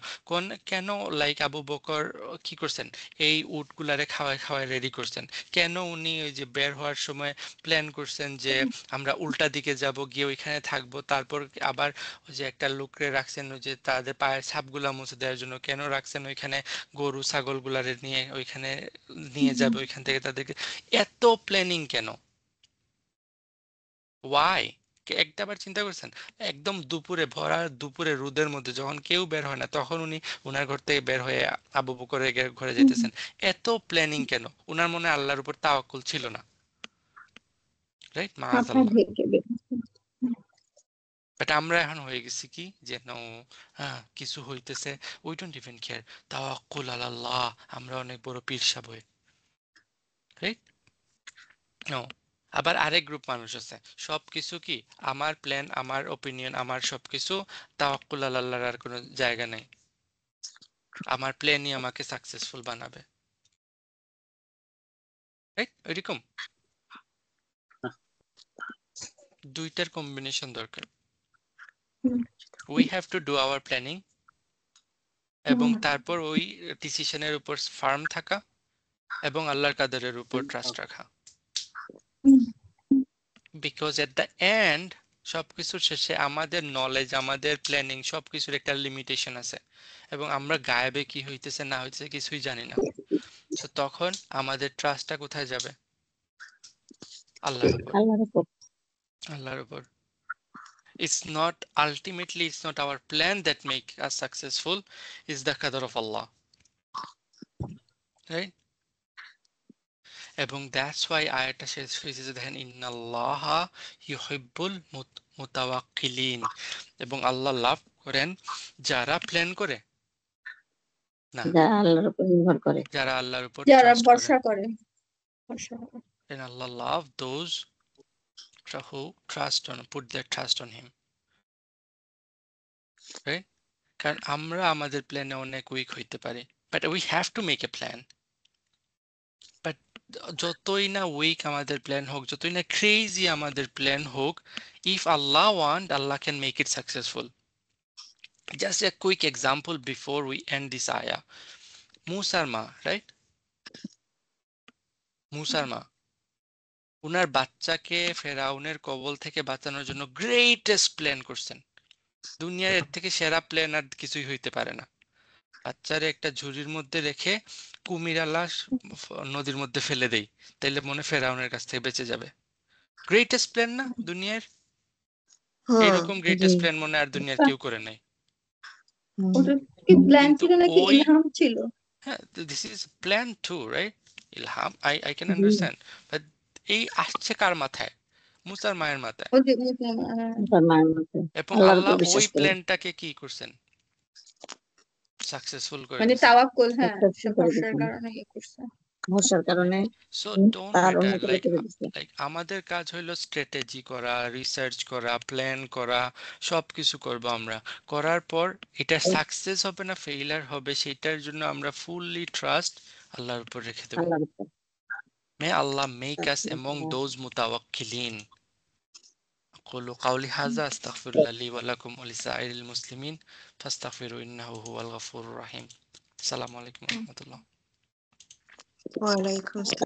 কেন লাইক আবু বকর কি করছেন, এই উটগুলারে খাওয়ায় খাওয়ায় রেডি করছেন, কেন উনি ওই যে বের হওয়ার সময় প্ল্যান করছেন যে আমরা উল্টা দিকে যাব, গিয়ে ওইখানে থাকবো, তারপর আবার ওই যে একটা লোকরে রাখছেন ওই যে তাদের পায়ের ছাপগুলা মুছে দেওয়ার জন্য, কেন রাখছেন ওইখানে গরু ছাগল গুলারে নিয়ে ওইখানে নিয়ে যাবে, ওইখান থেকে তাদেরকে, এত প্ল্যানিং কেন? ওয়াই? একটাবার চিন্তা করছেন? একদম দুপুরে, ভরা দুপুরে রোদের মধ্যে যখন কেউ বের হয় না তখন উনি উনার ঘর থেকে বের হয়ে আবু বকরের ঘরে যেতেছেন, এত প্ল্যানিং কেন? উনার মনে আল্লাহর উপর তাওয়াক্কুল ছিল না, রাইট? মাথা মাআযাল্লাহ। ঢেকে বের। বাট আমরা এখন হয়ে গেছি কি যে নো, হ্যাঁ কিছু হইতেছে, উই ডোন্ট ইভেন কেয়ার, তাওয়াক্কুল আলাল্লাহ, আমরা অনেক বড় পীর সাহেব হয়ে, রাইট? নো, আবার আরেক গ্রুপ মানুষ আছে সবকিছু কি আমার প্ল্যান, আমার ওপিনিয়ন, আমার সবকিছু, তাওয়াক্কুল আল্লাহর আর কোনো জায়গা নেই, আমার প্ল্যানই আমাকে সাকসেসফুল বানাবে, রাইট? এরকম দুইটার কম্বিনেশন দরকার। Hmm. We have to do our planning এবং তারপর ওই ডিসিশনের উপর ফার্ম থাকা এবং আল্লাহর কাদেরের উপর ট্রাস্ট রাখা। বিকজ এট দ্য এন্ড সবকিছুর শেষে আমাদের নলেজ, আমাদের প্ল্যানিং সবকিছুর একটা লিমিটেশন আছে এবং আমরা গায়েবে কি হইতেছে না হইতেছে কিছুই জানি না। তো তখন আমাদের ট্রাস্টটা কোথায় যাবে? আল্লাহর উপর। আল্লাহর উপর। আল্লাহর উপর। It's not ultimately, it's not our plan that make us successful, it's the qadar of Allah, right? এবং দ্যাটস ওয়াই আয়াতটা শেষ হয়েছে যে দেখেন ইন্নাল্লাহা ইউহিব্বুল মুতাওয়াক্কিলিন, এবং আল্লাহ লাভ করেন যারা প্ল্যান করে না, যারা আল্লাহর উপর নির্ভর করে। যারা আল্লাহর উপর যারা ট্রাস্ট করে। ভরসা করে, ভরসা করে। And Allah love those who trust on, put their trust on him, right? কারণ আমরা আমাদের প্ল্যানে অনেক উইক হইতে পারি, but we have to make a plan. But যতই না উইক আমাদের প্ল্যান হোক, যতই না ক্রেজি আমাদের প্ল্যান হোক, if Allah want, Allah can make it successful. Just a quick example before we end this ayah. মুসার মা, রাইট? মুসার মা উনার বাচ্চাকে ফেরাউনের কবল থেকে বাঁচানোর জন্য গ্রেটেস্ট প্ল্যান করছেন। দুনিয়ার এর থেকে সেরা প্ল্যান আর কিছুই হইতে পারে না। বাচ্চারে একটা ঝুড়ির মধ্যে রেখে কুমিরা লাশ নদীর মধ্যে ফেলে দেই, তাইলে মনে ফেরাউনের কাছ থেকে বেঁচে যাবে। গ্রেটেস্ট প্ল্যান না দুনিয়ার? এইরকম জি। গ্রেটেস্ট প্ল্যান মনে আর দুনিয়ার কেউ করে নাই। ওটা কি প্ল্যান কিন্তু ছিল নাকি ওই ইলহাম ছিল? হ্যাঁ, this is plan to, right? ইলহাম, আই ক্যান জি। আন্ডারস্ট্যান্ড, বাট এই আসছে কার মাথায়? মুসার মায়ের মাথায়। ওই যে মুসলিম, তার মায়ের মতো এবং আল্লাহর আল্লাহ উপর বিশ্বাস ওই করে। প্ল্যানটাকে কি করছেন? সাকসেসফুল করে মানে দিছেন। তাওয়াক্কুল, হ্যাঁ, সাকসেসফুল সে করে ভরসার দিচ্ছেন। কারণে ইয়ে করছে। ভরসার কারণে সো ডোন্ট তার ম্যাটার, অনুকূলে লাইক করে দিচ্ছে। আমাদের কাজ হইলো স্ট্র্যাটেজি করা, রিসার্চ করা, প্ল্যান করা, সবকিছু করব আমরা। করার পর এটা সাকসেস হবে না ফেইলার হবে, সেটার জন্য আমরা ফুললি ট্রাস্ট আল্লাহর উপর রেখে দেব। আল্লাহর উপর। মে আল্লাহ মেক আস among those মুতাওয়াক্কিলিন। أقول قولي هذا أستغفر الله لي ولكم ولسائر المسلمين فاستغفروا إنه هو الغفور الرحيم. السلام عليكم ورحمة الله. وعليكم السلام.